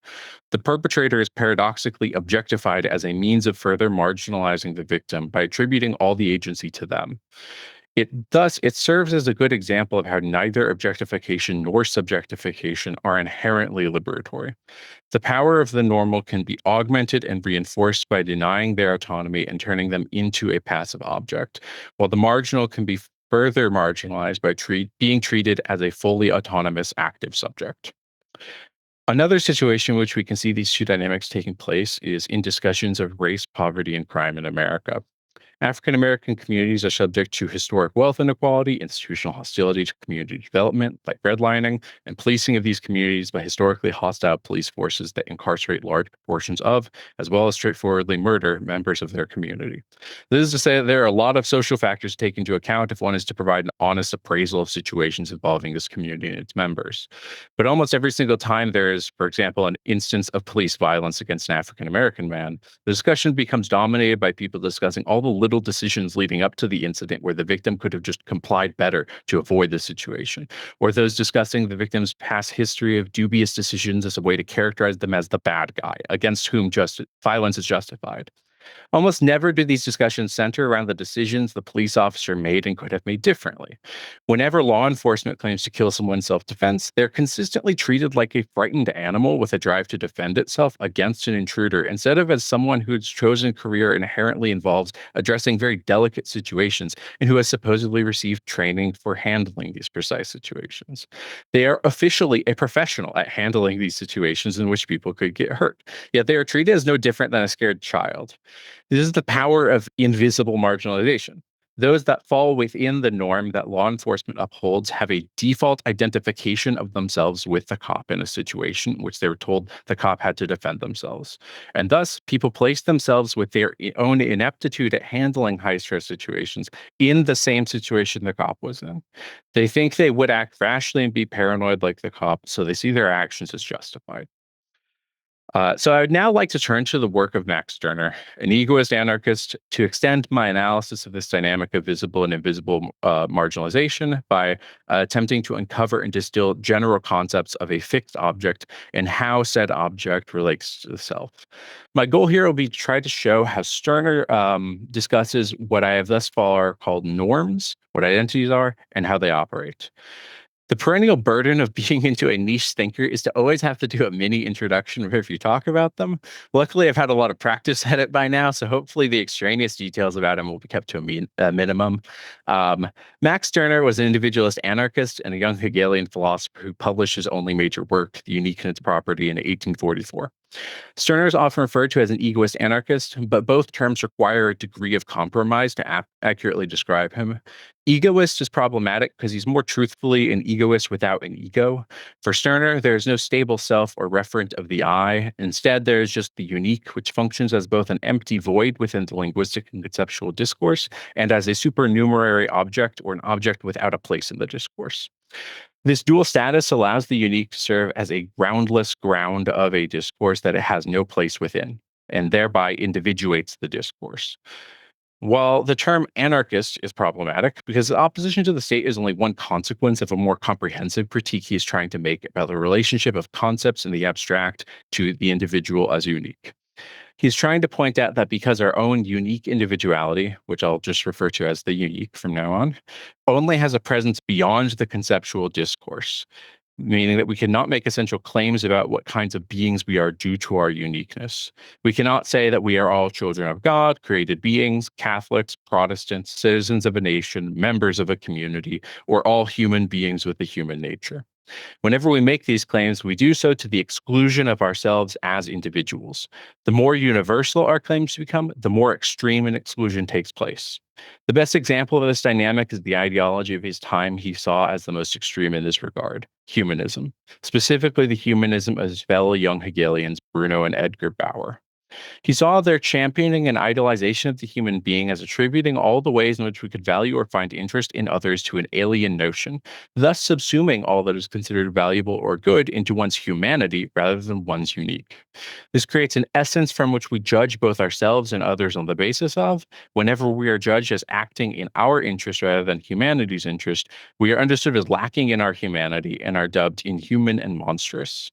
The perpetrator is paradoxically objectified as a means of further marginalizing the victim by attributing all the agency to them. It serves as a good example of how neither objectification nor subjectification are inherently liberatory. The power of the normal can be augmented and reinforced by denying their autonomy and turning them into a passive object, while the marginal can be further marginalized by being treated as a fully autonomous active subject. Another situation in which we can see these two dynamics taking place is in discussions of race, poverty, and crime in America. African American communities are subject to historic wealth inequality, institutional hostility to community development, like redlining, and policing of these communities by historically hostile police forces that incarcerate large proportions of, as well as straightforwardly murder members of their community. This is to say that there are a lot of social factors to take into account if one is to provide an honest appraisal of situations involving this community and its members. But almost every single time there is, for example, an instance of police violence against an African American man, the discussion becomes dominated by people discussing all the little decisions leading up to the incident where the victim could have just complied better to avoid the situation, or those discussing the victim's past history of dubious decisions as a way to characterize them as the bad guy against whom violence is justified. Almost never do these discussions center around the decisions the police officer made and could have made differently. Whenever law enforcement claims to kill someone in self-defense, they're consistently treated like a frightened animal with a drive to defend itself against an intruder, instead of as someone whose chosen career inherently involves addressing very delicate situations and who has supposedly received training for handling these precise situations. They are officially a professional at handling these situations in which people could get hurt, yet they are treated as no different than a scared child. This is the power of invisible marginalization. Those that fall within the norm that law enforcement upholds have a default identification of themselves with the cop in a situation in which they were told the cop had to defend themselves. And thus, people place themselves with their own ineptitude at handling high-stress situations in the same situation the cop was in. They think they would act rashly and be paranoid like the cop, so they see their actions as justified. So I would now like to turn to the work of Max Stirner, an egoist anarchist, to extend my analysis of this dynamic of visible and invisible marginalization by attempting to uncover and distill general concepts of a fixed object and how said object relates to the self. My goal here will be to try to show how Stirner discusses what I have thus far called norms, what identities are, and how they operate. The perennial burden of being into a niche thinker is to always have to do a mini introduction if you talk about them. Luckily, I've had a lot of practice at it by now, so hopefully the extraneous details about him will be kept to a minimum. Max Stirner was an individualist anarchist and a young Hegelian philosopher who published his only major work, The Unique and Its Property, in 1844. Stirner is often referred to as an egoist anarchist, but both terms require a degree of compromise to accurately describe him. Egoist is problematic because he's more truthfully an egoist without an ego. For Stirner, there is no stable self or referent of the I. Instead, there is just the unique, which functions as both an empty void within the linguistic and conceptual discourse and as a supernumerary object or an object without a place in the discourse. This dual status allows the unique to serve as a groundless ground of a discourse that it has no place within, and thereby individuates the discourse. While the term anarchist is problematic because the opposition to the state is only one consequence of a more comprehensive critique he is trying to make about the relationship of concepts in the abstract to the individual as unique. He's trying to point out that because our own unique individuality, which I'll just refer to as the unique from now on, only has a presence beyond the conceptual discourse. meaning that we cannot make essential claims about what kinds of beings we are due to our uniqueness. We cannot say that we are all children of God, created beings, Catholics, Protestants, citizens of a nation, members of a community, or all human beings with a human nature. Whenever we make these claims, we do so to the exclusion of ourselves as individuals. The more universal our claims become, the more extreme an exclusion takes place. The best example of this dynamic is the ideology of his time he saw as the most extreme in this regard, humanism, specifically the humanism of his fellow young Hegelians, Bruno and Edgar Bauer. He saw their championing and idolization of the human being as attributing all the ways in which we could value or find interest in others to an alien notion, thus subsuming all that is considered valuable or good into one's humanity rather than one's unique. This creates an essence from which we judge both ourselves and others on the basis of. Whenever we are judged as acting in our interest rather than humanity's interest, we are understood as lacking in our humanity and are dubbed inhuman and monstrous.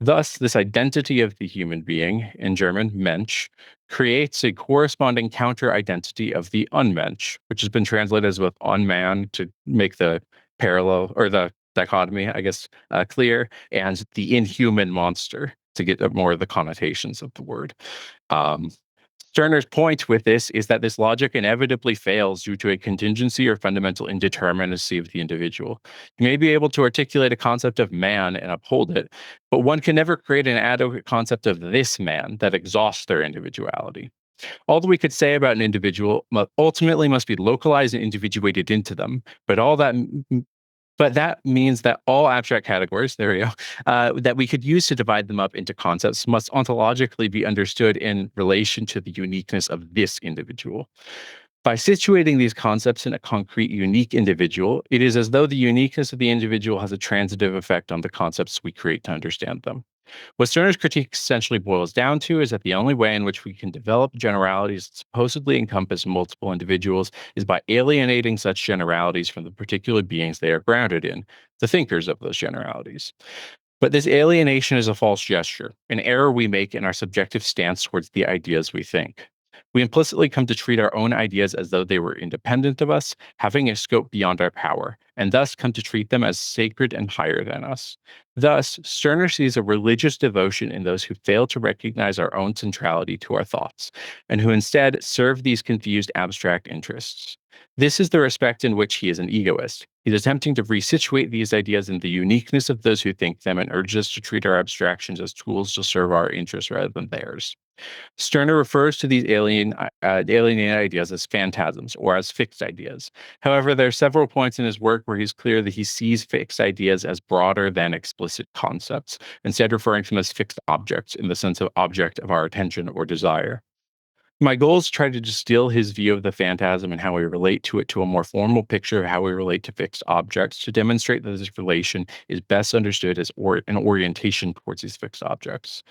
Thus, this identity of the human being, in German, Mensch, creates a corresponding counter-identity of the Unmensch, which has been translated as both unman to make the parallel, or the dichotomy, I guess, clear, and the inhuman monster to get more of the connotations of the word. Stirner's point with this is that this logic inevitably fails due to a contingency or fundamental indeterminacy of the individual. You may be able to articulate a concept of man and uphold it, but one can never create an adequate concept of this man that exhausts their individuality. All that we could say about an individual ultimately must be localized and individuated into them, but that means that all abstract categories, there we go, that we could use to divide them up into concepts must ontologically be understood in relation to the uniqueness of this individual. By situating these concepts in a concrete, unique individual, it is as though the uniqueness of the individual has a transitive effect on the concepts we create to understand them. What Stirner's critique essentially boils down to is that the only way in which we can develop generalities that supposedly encompass multiple individuals is by alienating such generalities from the particular beings they are grounded in, the thinkers of those generalities. But this alienation is a false gesture, an error we make in our subjective stance towards the ideas we think. We implicitly come to treat our own ideas as though they were independent of us, having a scope beyond our power, and thus come to treat them as sacred and higher than us. Thus, Stirner sees a religious devotion in those who fail to recognize our own centrality to our thoughts, and who instead serve these confused abstract interests. This is the respect in which he is an egoist. He's attempting to resituate these ideas in the uniqueness of those who think them and urges us to treat our abstractions as tools to serve our interests rather than theirs. Stirner refers to these alienated ideas as phantasms or as fixed ideas. However, there are several points in his work where he's clear that he sees fixed ideas as broader than explicit concepts, instead referring to them as fixed objects in the sense of object of our attention or desire. My goal is to try to distill his view of the phantasm and how we relate to it to a more formal picture of how we relate to fixed objects to demonstrate that this relation is best understood as an orientation towards these fixed objects.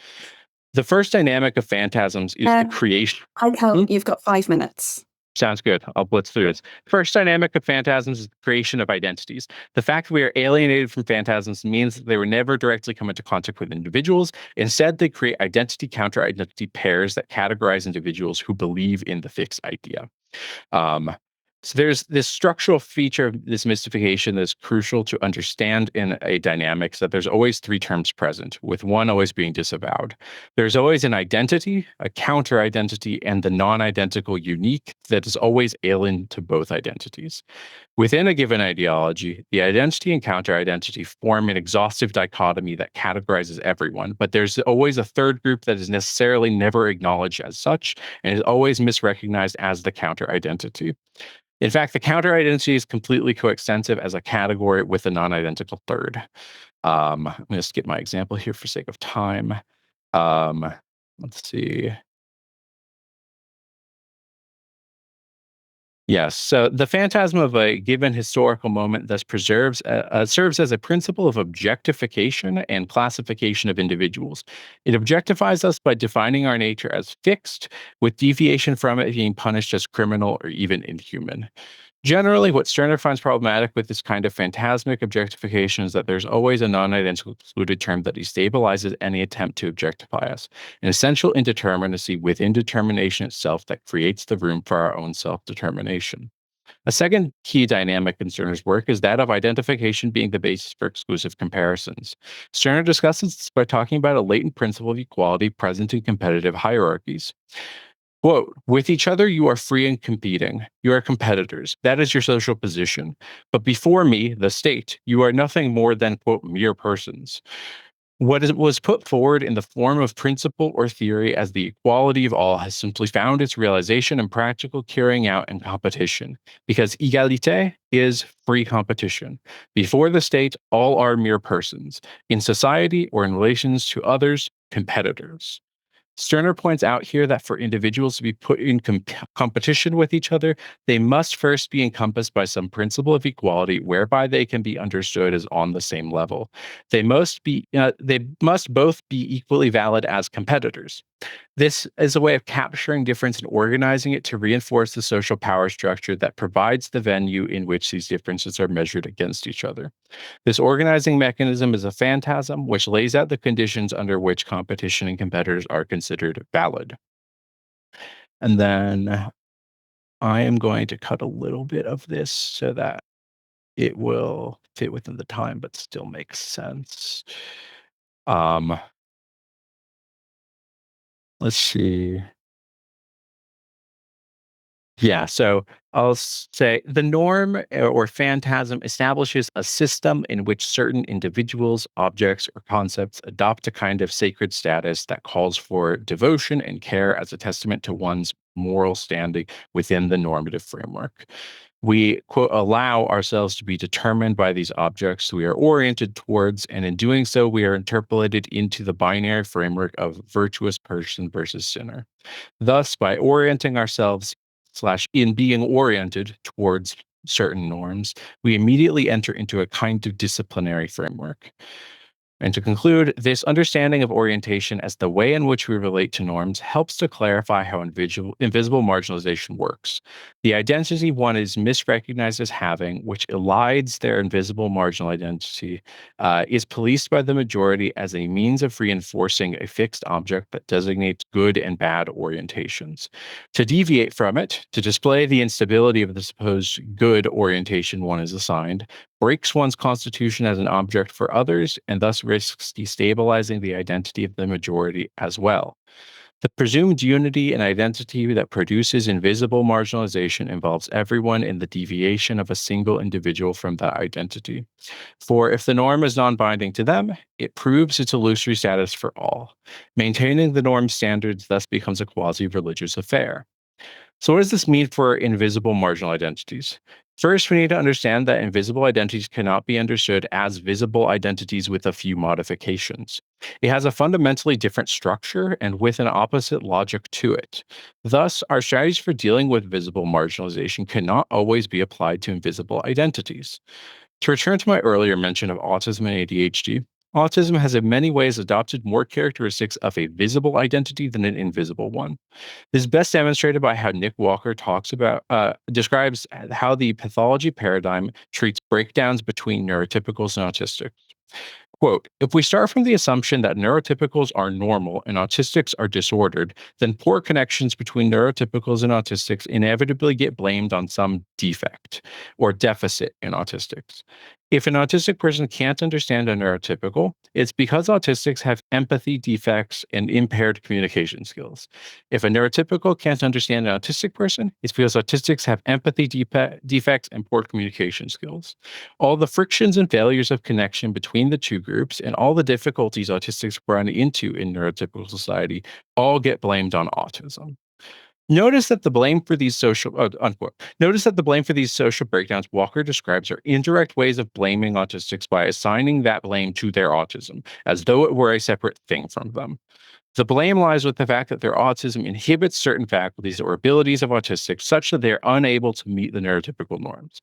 The first dynamic of phantasms is the creation. I'll help. You've got 5 minutes. Sounds good. I'll blitz through this. First dynamic of phantasms is the creation of identities. The fact that we are alienated from phantasms means that they were never directly come into contact with individuals. Instead, they create identity counter-identity pairs that categorize individuals who believe in the fixed idea. So there's this structural feature of this mystification that's crucial to understand in a dynamic, so that there's always 3 terms present, with one always being disavowed. There's always an identity, a counter-identity, and the non-identical unique that is always alien to both identities. Within a given ideology, the identity and counter-identity form an exhaustive dichotomy that categorizes everyone, but there's always a third group that is necessarily never acknowledged as such and is always misrecognized as the counter-identity. In fact, the counter-identity is completely coextensive as a category with a non-identical third. I'm going to skip my example here for sake of time. Let's see. Yes, so the phantasm of a given historical moment thus serves as a principle of objectification and classification of individuals. It objectifies us by defining our nature as fixed, with deviation from it being punished as criminal or even inhuman. Generally, what Stirner finds problematic with this kind of phantasmic objectification is that there's always a non-identical excluded term that destabilizes any attempt to objectify us, an essential indeterminacy within determination itself that creates the room for our own self-determination. A second key dynamic in Stirner's work is that of identification being the basis for exclusive comparisons. Stirner discusses this by talking about a latent principle of equality present in competitive hierarchies. Quote, with each other, you are free and competing. You are competitors. That is your social position. But before me, the state, you are nothing more than, quote, mere persons. Was put forward in the form of principle or theory as the equality of all has simply found its realization in practical carrying out and competition, because égalité is free competition. Before the state, all are mere persons. In society or in relations to others, competitors. Stirner points out here that for individuals to be put in competition with each other, they must first be encompassed by some principle of equality whereby they can be understood as on the same level. They must both be equally valid as competitors. This is a way of capturing difference and organizing it to reinforce the social power structure that provides the venue in which these differences are measured against each other. This organizing mechanism is a phantasm which lays out the conditions under which competition and competitors are considered valid. And then I am going to cut a little bit of this so that it will fit within the time but still make sense. Let's see. Yeah, so I'll say the norm or phantasm establishes a system in which certain individuals, objects, or concepts adopt a kind of sacred status that calls for devotion and care as a testament to one's moral standing within the normative framework. We, quote, allow ourselves to be determined by these objects we are oriented towards, and in doing so, we are interpolated into the binary framework of virtuous person versus sinner. Thus, by orienting ourselves in being oriented towards certain norms, we immediately enter into a kind of disciplinary framework. And to conclude, this understanding of orientation as the way in which we relate to norms helps to clarify how invisible marginalization works. The identity one is misrecognized as having, which elides their invisible marginal identity, is policed by the majority as a means of reinforcing a fixed object that designates good and bad orientations. To deviate from it, to display the instability of the supposed good orientation one is assigned, breaks one's constitution as an object for others, and thus risks destabilizing the identity of the majority as well. The presumed unity and identity that produces invisible marginalization involves everyone in the deviation of a single individual from that identity. For if the norm is non-binding to them, it proves its illusory status for all. Maintaining the norm standards thus becomes a quasi-religious affair. So what does this mean for invisible marginal identities? First, we need to understand that invisible identities cannot be understood as visible identities with a few modifications. It has a fundamentally different structure and with an opposite logic to it. Thus, our strategies for dealing with visible marginalization cannot always be applied to invisible identities. To return to my earlier mention of autism and ADHD, autism has in many ways adopted more characteristics of a visible identity than an invisible one. This is best demonstrated by how Nick Walker describes how the pathology paradigm treats breakdowns between neurotypicals and autistics. Quote, if we start from the assumption that neurotypicals are normal and autistics are disordered, then poor connections between neurotypicals and autistics inevitably get blamed on some defect or deficit in autistics. If an autistic person can't understand a neurotypical, it's because autistics have empathy defects and impaired communication skills. If a neurotypical can't understand an autistic person, it's because autistics have empathy defects and poor communication skills. All the frictions and failures of connection between the two groups and all the difficulties autistics run into in neurotypical society all get blamed on autism. Notice that the blame for these Notice that the blame for these social breakdowns Walker describes are indirect ways of blaming autistics by assigning that blame to their autism, as though it were a separate thing from them. The blame lies with the fact that their autism inhibits certain faculties or abilities of autistics such that they are unable to meet the neurotypical norms.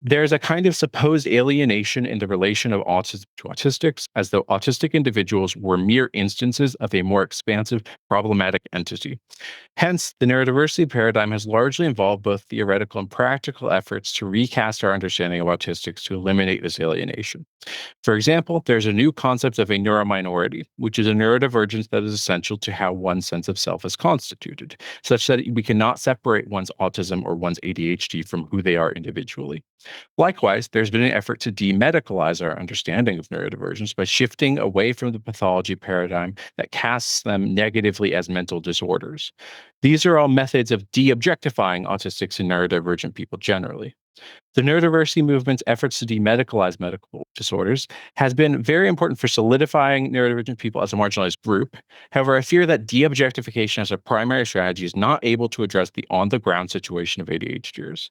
there's a kind of supposed alienation in the relation of autism to autistics, as though autistic individuals were mere instances of a more expansive, problematic entity. Hence, the neurodiversity paradigm has largely involved both theoretical and practical efforts to recast our understanding of autistics to eliminate this alienation. For example, there's a new concept of a neurominority, which is a neurodivergence that is essential to how one's sense of self is constituted, such that we cannot separate one's autism or one's ADHD from who they are individually. Likewise, there's been an effort to demedicalize our understanding of neurodivergence by shifting away from the pathology paradigm that casts them negatively as mental disorders. These are all methods of de-objectifying autistics and neurodivergent people generally. The neurodiversity movement's efforts to demedicalize medical disorders has been very important for solidifying neurodivergent people as a marginalized group. However, I fear that de-objectification as a primary strategy is not able to address the on-the-ground situation of ADHDers.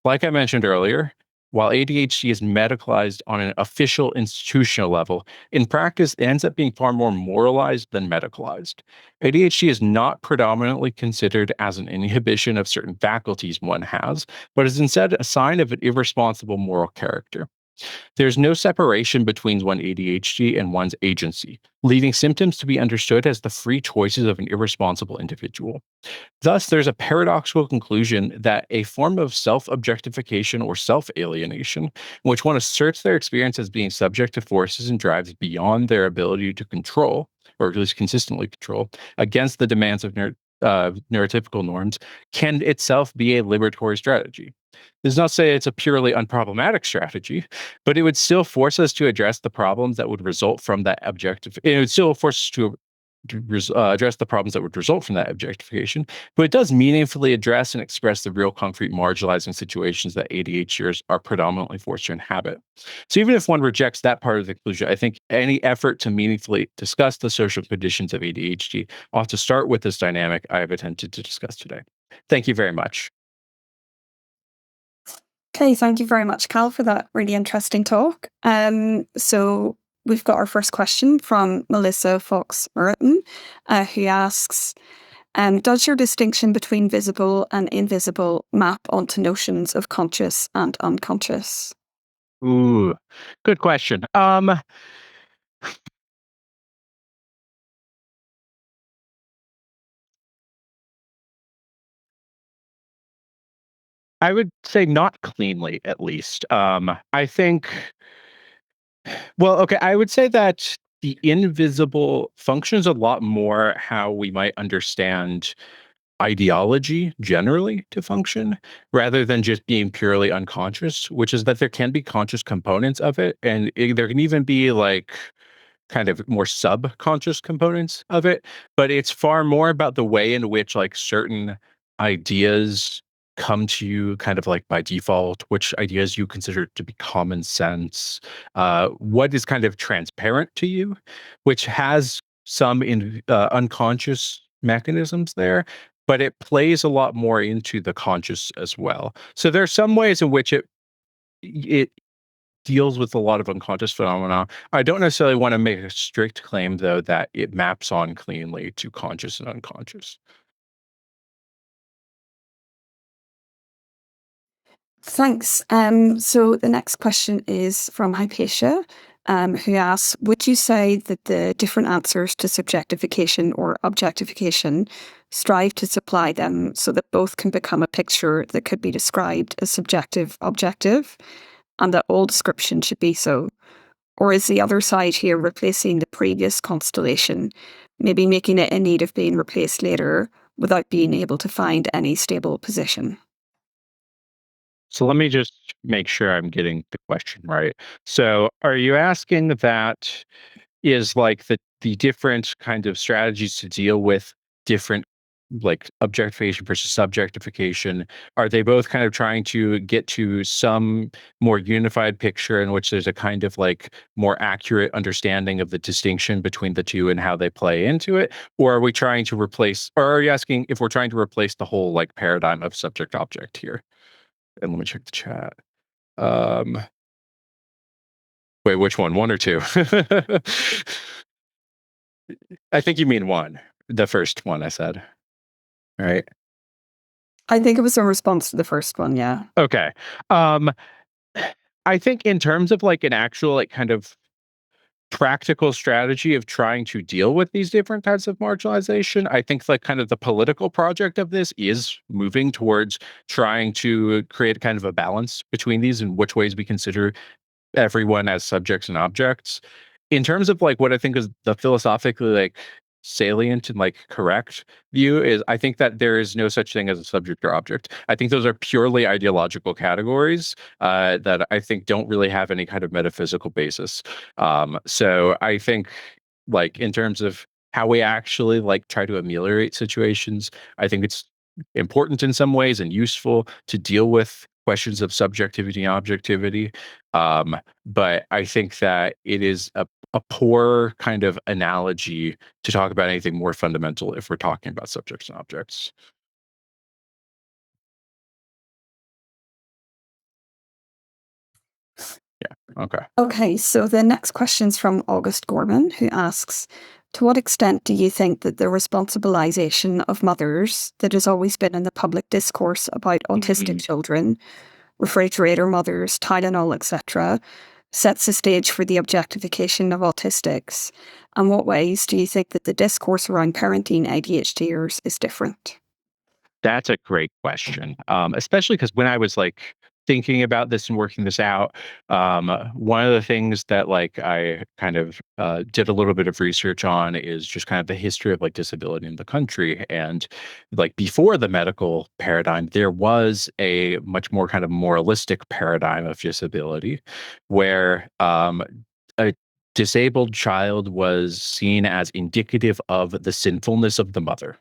Like I mentioned earlier, while ADHD is medicalized on an official institutional level, in practice, it ends up being far more moralized than medicalized. ADHD is not predominantly considered as an inhibition of certain faculties one has, but is instead a sign of an irresponsible moral character. There's no separation between one's ADHD and one's agency, leaving symptoms to be understood as the free choices of an irresponsible individual. Thus, there's a paradoxical conclusion that a form of self-objectification or self-alienation, in which one asserts their experience as being subject to forces and drives beyond their ability to control, or at least consistently control, against the demands of neurotypical norms, can itself be a liberatory strategy. This does not say it's a purely unproblematic strategy, but it would still force us to address the problems that would result from that objective. It would still force us to address the problems that would result from that objectification, but it does meaningfully address and express the real concrete marginalizing situations that ADHDers are predominantly forced to inhabit. So even if one rejects that part of the conclusion, I think any effort to meaningfully discuss the social conditions of ADHD ought to start with this dynamic I have attempted to discuss today. Thank you very much. Okay, thank you very much, Cal, for that really interesting talk. So we've got our first question from Melissa Fox-Meriton, who asks, does your distinction between visible and invisible map onto notions of conscious and unconscious? Ooh, good question. I would say not cleanly, at least. I think, well, okay, I would say that the invisible functions a lot more how we might understand ideology generally to function, rather than just being purely unconscious, which is that there can be conscious components of it, and there can even be like kind of more subconscious components of it, but it's far more about the way in which like certain ideas come to you kind of like by default, which ideas you consider to be common sense, what is kind of transparent to you, which has some unconscious mechanisms there, but it plays a lot more into the conscious as well. So there are some ways in which it deals with a lot of unconscious phenomena. I don't necessarily want to make a strict claim, though, that it maps on cleanly to conscious and unconscious. Thanks. So the next question is from Hypatia, who asks, would you say that the different answers to subjectification or objectification strive to supply them so that both can become a picture that could be described as subjective objective, and that all description should be so? Or is the other side here replacing the previous constellation, maybe making it in need of being replaced later without being able to find any stable position? So let me just make sure I'm getting the question right. So are you asking that is like the different kind of strategies to deal with different like objectification versus subjectification, are they both kind of trying to get to some more unified picture in which there's a kind of like more accurate understanding of the distinction between the two and how they play into it? Or are we trying to replace, or are you asking if we're trying to replace the whole like paradigm of subject object here? And let me check the chat. Wait, which one? One or two? I think you mean one. The first one I said. Right. I think it was in response to the first one, yeah. Okay. I think in terms of like an actual like kind of practical strategy of trying to deal with these different types of marginalization, I think like kind of the political project of this is moving towards trying to create kind of a balance between these and which ways we consider everyone as subjects and objects. In terms of like what I think is the philosophically like salient and like correct view is I think that there is no such thing as a subject or object. I think those are purely ideological categories that I think don't really have any kind of metaphysical basis. So I think like in terms of how we actually like try to ameliorate situations, I think it's important in some ways and useful to deal with questions of subjectivity and objectivity. But I think that it is a poor kind of analogy to talk about anything more fundamental if we're talking about subjects and objects. Yeah, okay. Okay, so the next question's from August Gorman, who asks, to what extent do you think that the responsibilization of mothers that has always been in the public discourse about autistic children, refrigerator mothers, Tylenol, etc., sets the stage for the objectification of autistics? And what ways do you think that the discourse around parenting ADHDers is different? That's a great question, especially because when I was like thinking about this and working this out, one of the things that like I kind of did a little bit of research on is just kind of the history of like disability in the country. And like before the medical paradigm, there was a much more kind of moralistic paradigm of disability where a disabled child was seen as indicative of the sinfulness of the mother,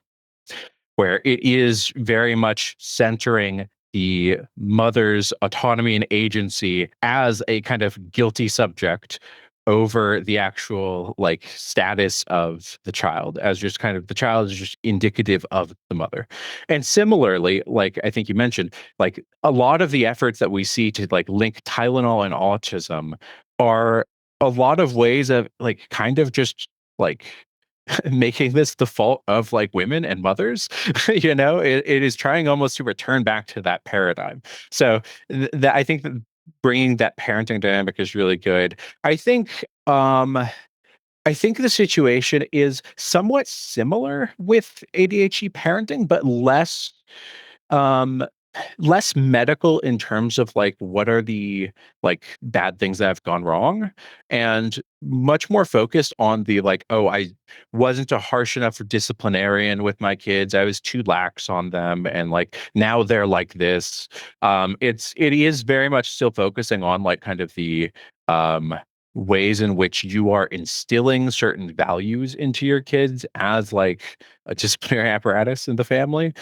where it is very much centering the mother's autonomy and agency as a kind of guilty subject over the actual like status of the child, as just kind of the child is just indicative of the mother. And similarly, like I think you mentioned, like a lot of the efforts that we see to like link Tylenol and autism are a lot of ways of like kind of just like making this the fault of like women and mothers. It is trying almost to return back to that paradigm. So that I think that bringing that parenting dynamic is really good. I think the situation is somewhat similar with ADHD parenting, but um less medical in terms of like what are the like bad things that have gone wrong, and much more focused on the like, oh, I wasn't a harsh enough disciplinarian with my kids, I was too lax on them, and like now they're like this. It is very much still focusing on like kind of the um ways in which you are instilling certain values into your kids as like a disciplinary apparatus in the family.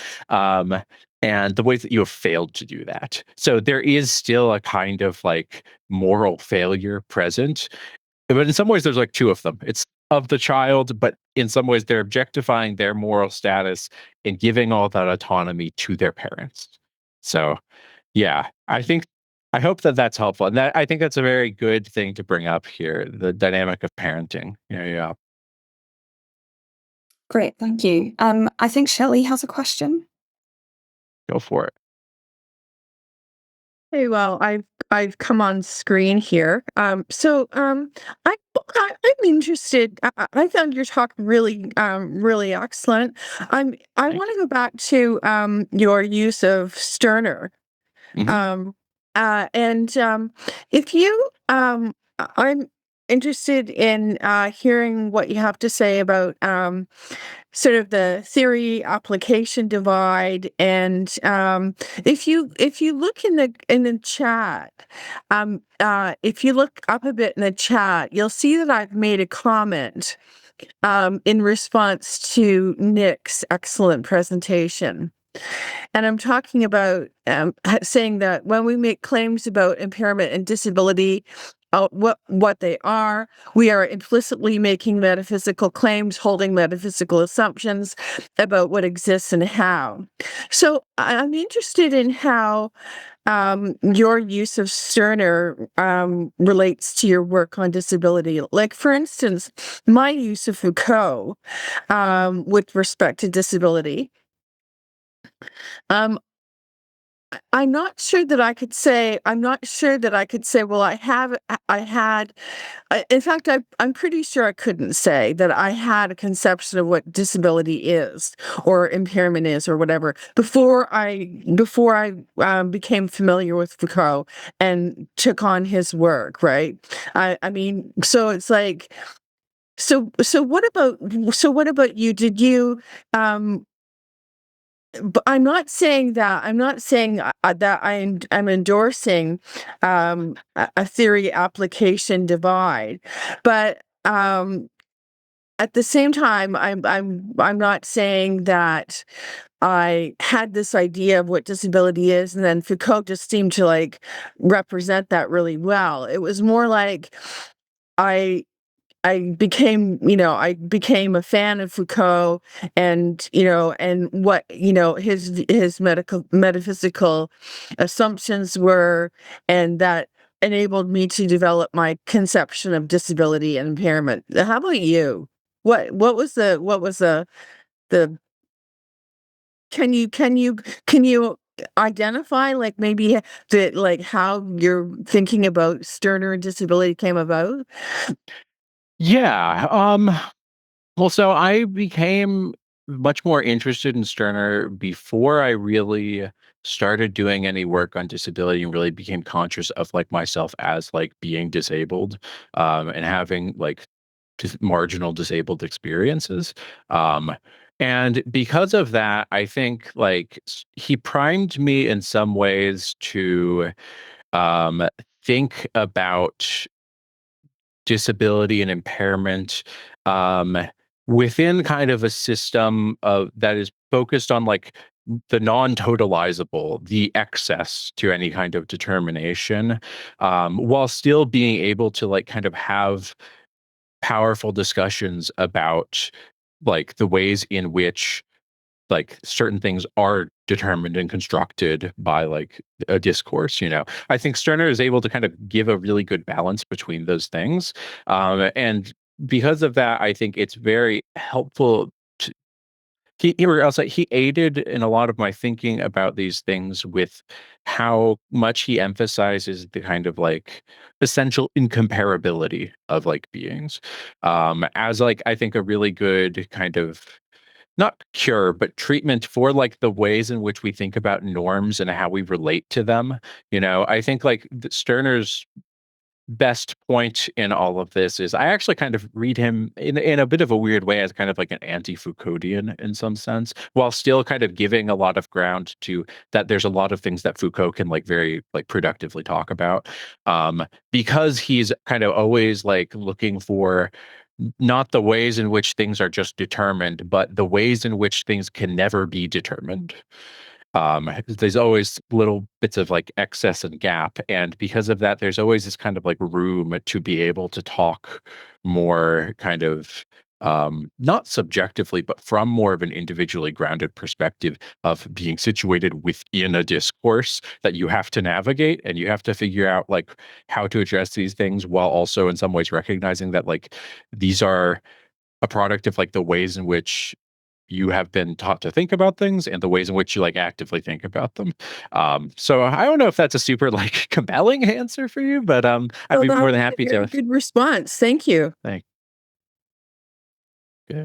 And the ways that you have failed to do that. So there is still a kind of like moral failure present. But in some ways, there's like two of them. It's of the child, but in some ways, they're objectifying their moral status and giving all that autonomy to their parents. So, yeah, I hope that that's helpful. And I think that's a very good thing to bring up here, the dynamic of parenting. Yeah. Great, thank you. I think Shelley has a question. Go for it. Hey, well, I've come on screen here. I'm interested. I found your talk really really excellent. I want to go back to your use of Sterner. Mhm. If you I'm interested in hearing what you have to say about sort of the theory application divide, and if you look in the chat, if you look up a bit in the chat, you'll see that I've made a comment in response to Nick's excellent presentation. And I'm talking about saying that when we make claims about impairment and disability, what they are, we are implicitly making metaphysical claims, holding metaphysical assumptions about what exists and how. So I'm interested in how your use of Sterner relates to your work on disability. Like, for instance, my use of Foucault with respect to disability. Um, I'm not sure that I could say, well, in fact, I'm pretty sure I couldn't say that I had a conception of what disability is or impairment is or whatever before I became familiar with Foucault and took on his work, right? I mean, so it's like, so what about you? Did you, but I'm not saying that I'm endorsing a theory application divide, but at the same time, I'm not saying that I had this idea of what disability is, and then Foucault just seemed to like represent that really well. It was more like I I became a fan of Foucault and, and what, his metaphysical assumptions were, and that enabled me to develop my conception of disability and impairment. How about you? What was the can you identify like maybe like how your thinking about Stirner and disability came about? Yeah. Well, so I became much more interested in Stirner before I really started doing any work on disability and really became conscious of like myself as like being disabled, and having like marginal disabled experiences. Um, and because of that, I think like he primed me in some ways to um, think about disability and impairment, um, within kind of a system of that is focused on like the non-totalizable, the excess to any kind of determination, while still being able to like kind of have powerful discussions about like the ways in which like certain things are determined and constructed by like a discourse. I think Stirner is able to kind of give a really good balance between those things, and because of that I think it's very helpful to, or else like he aided in a lot of my thinking about these things with how much he emphasizes the kind of like essential incomparability of like beings, as like I think a really good kind of not cure, but treatment for like the ways in which we think about norms and how we relate to them. I think like Stirner's best point in all of this is I actually kind of read him in a bit of a weird way as kind of like an anti-Foucauldian in some sense, while still kind of giving a lot of ground to that there's a lot of things that Foucault can like very like productively talk about, because he's kind of always like looking for not the ways in which things are just determined, but the ways in which things can never be determined. There's always little bits of like excess and gap, and because of that there's always this kind of like room to be able to talk more kind of not subjectively but from more of an individually grounded perspective of being situated within a discourse that you have to navigate, and you have to figure out like how to address these things while also in some ways recognizing that like these are a product of like the ways in which you have been taught to think about things and the ways in which you like actively think about them. So I don't know if that's a super like compelling answer for you, but I'd Well, be that more was than a happy very to. good response. Thank you. Thank you.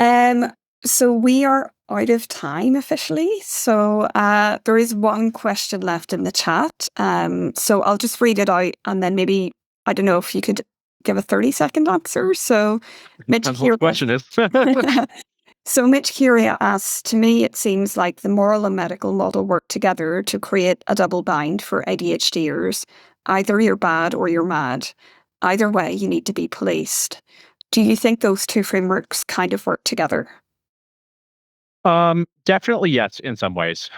So we are out of time officially. So there is one question left in the chat. So I'll just read it out and then maybe, I don't know if you could give a 30-second answer. So Mitch Depends what the question is. So Mitch Curia asks, to me, it seems like the moral and medical model work together to create a double bind for ADHDers. Either you're bad or you're mad. Either way, you need to be policed. Do you think those two frameworks kind of work together? Definitely yes, in some ways.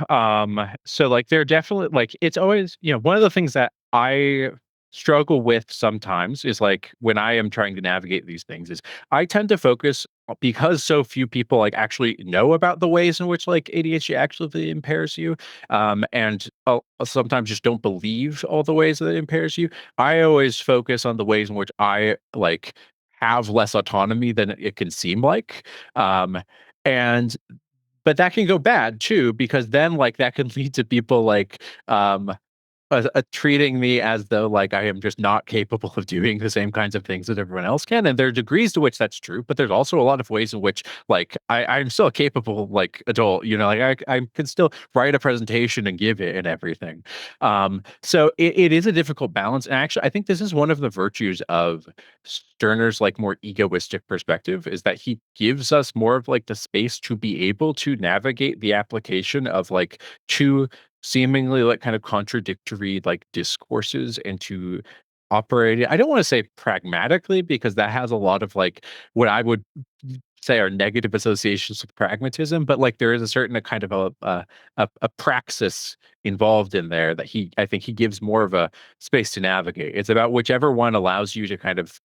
So like they're definitely like it's always, one of the things that I struggle with sometimes is like when I am trying to navigate these things is I tend to focus because so few people like actually know about the ways in which like ADHD actually impairs you, and sometimes just don't believe all the ways that it impairs you. I always focus on the ways in which I like have less autonomy than it can seem like. And but that can go bad too, because then like that can lead to people like treating me as though like I am just not capable of doing the same kinds of things that everyone else can. And there are degrees to which that's true, but there's also a lot of ways in which like I'm still a capable like adult, you know, like I can still write a presentation and give it and everything. So it is a difficult balance. And actually, I think this is one of the virtues of Stirner's like more egoistic perspective, is that he gives us more of like the space to be able to navigate the application of like two seemingly like kind of contradictory like discourses and to operate, I don't want to say pragmatically, because that has a lot of like what I would say are negative associations with pragmatism, but like there is a certain kind of a praxis involved in there that I think he gives more of a space to navigate. It's about whichever one allows you to kind of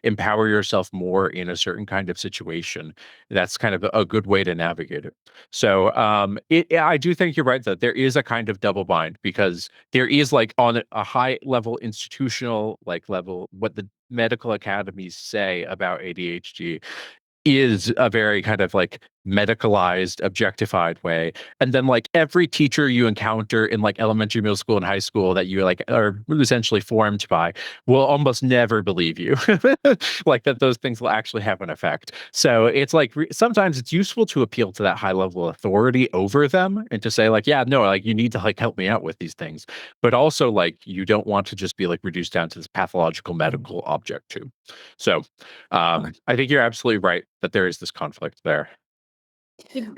empower yourself more in a certain kind of situation. That's kind of a good way to navigate it. So I do think you're right that there is a kind of double bind, because there is like on a high level institutional like level what the medical academies say about ADHD is a very kind of like medicalized, objectified way. And then like every teacher you encounter in like elementary, middle school, and high school that you like are essentially formed by will almost never believe you. Like that those things will actually have an effect. So it's like sometimes it's useful to appeal to that high level authority over them and to say like, yeah, no, like you need to like help me out with these things. But also like you don't want to just be like reduced down to this pathological medical object too. So I think you're absolutely right that there is this conflict there.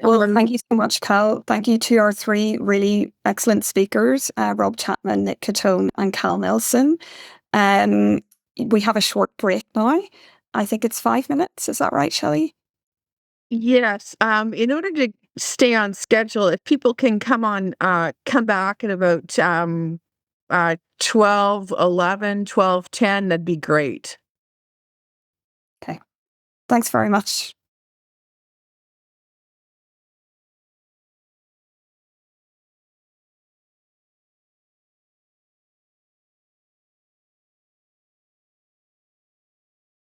Well, thank you so much, Cal. Thank you to our three really excellent speakers, Rob Chapman, Nick Cottone, and Cal Nelson. We have a short break now. I think it's 5 minutes. Is that right, Shelley? Yes. In order to stay on schedule, if people can come back at about 12:11, 12:10, that'd be great. Okay. Thanks very much.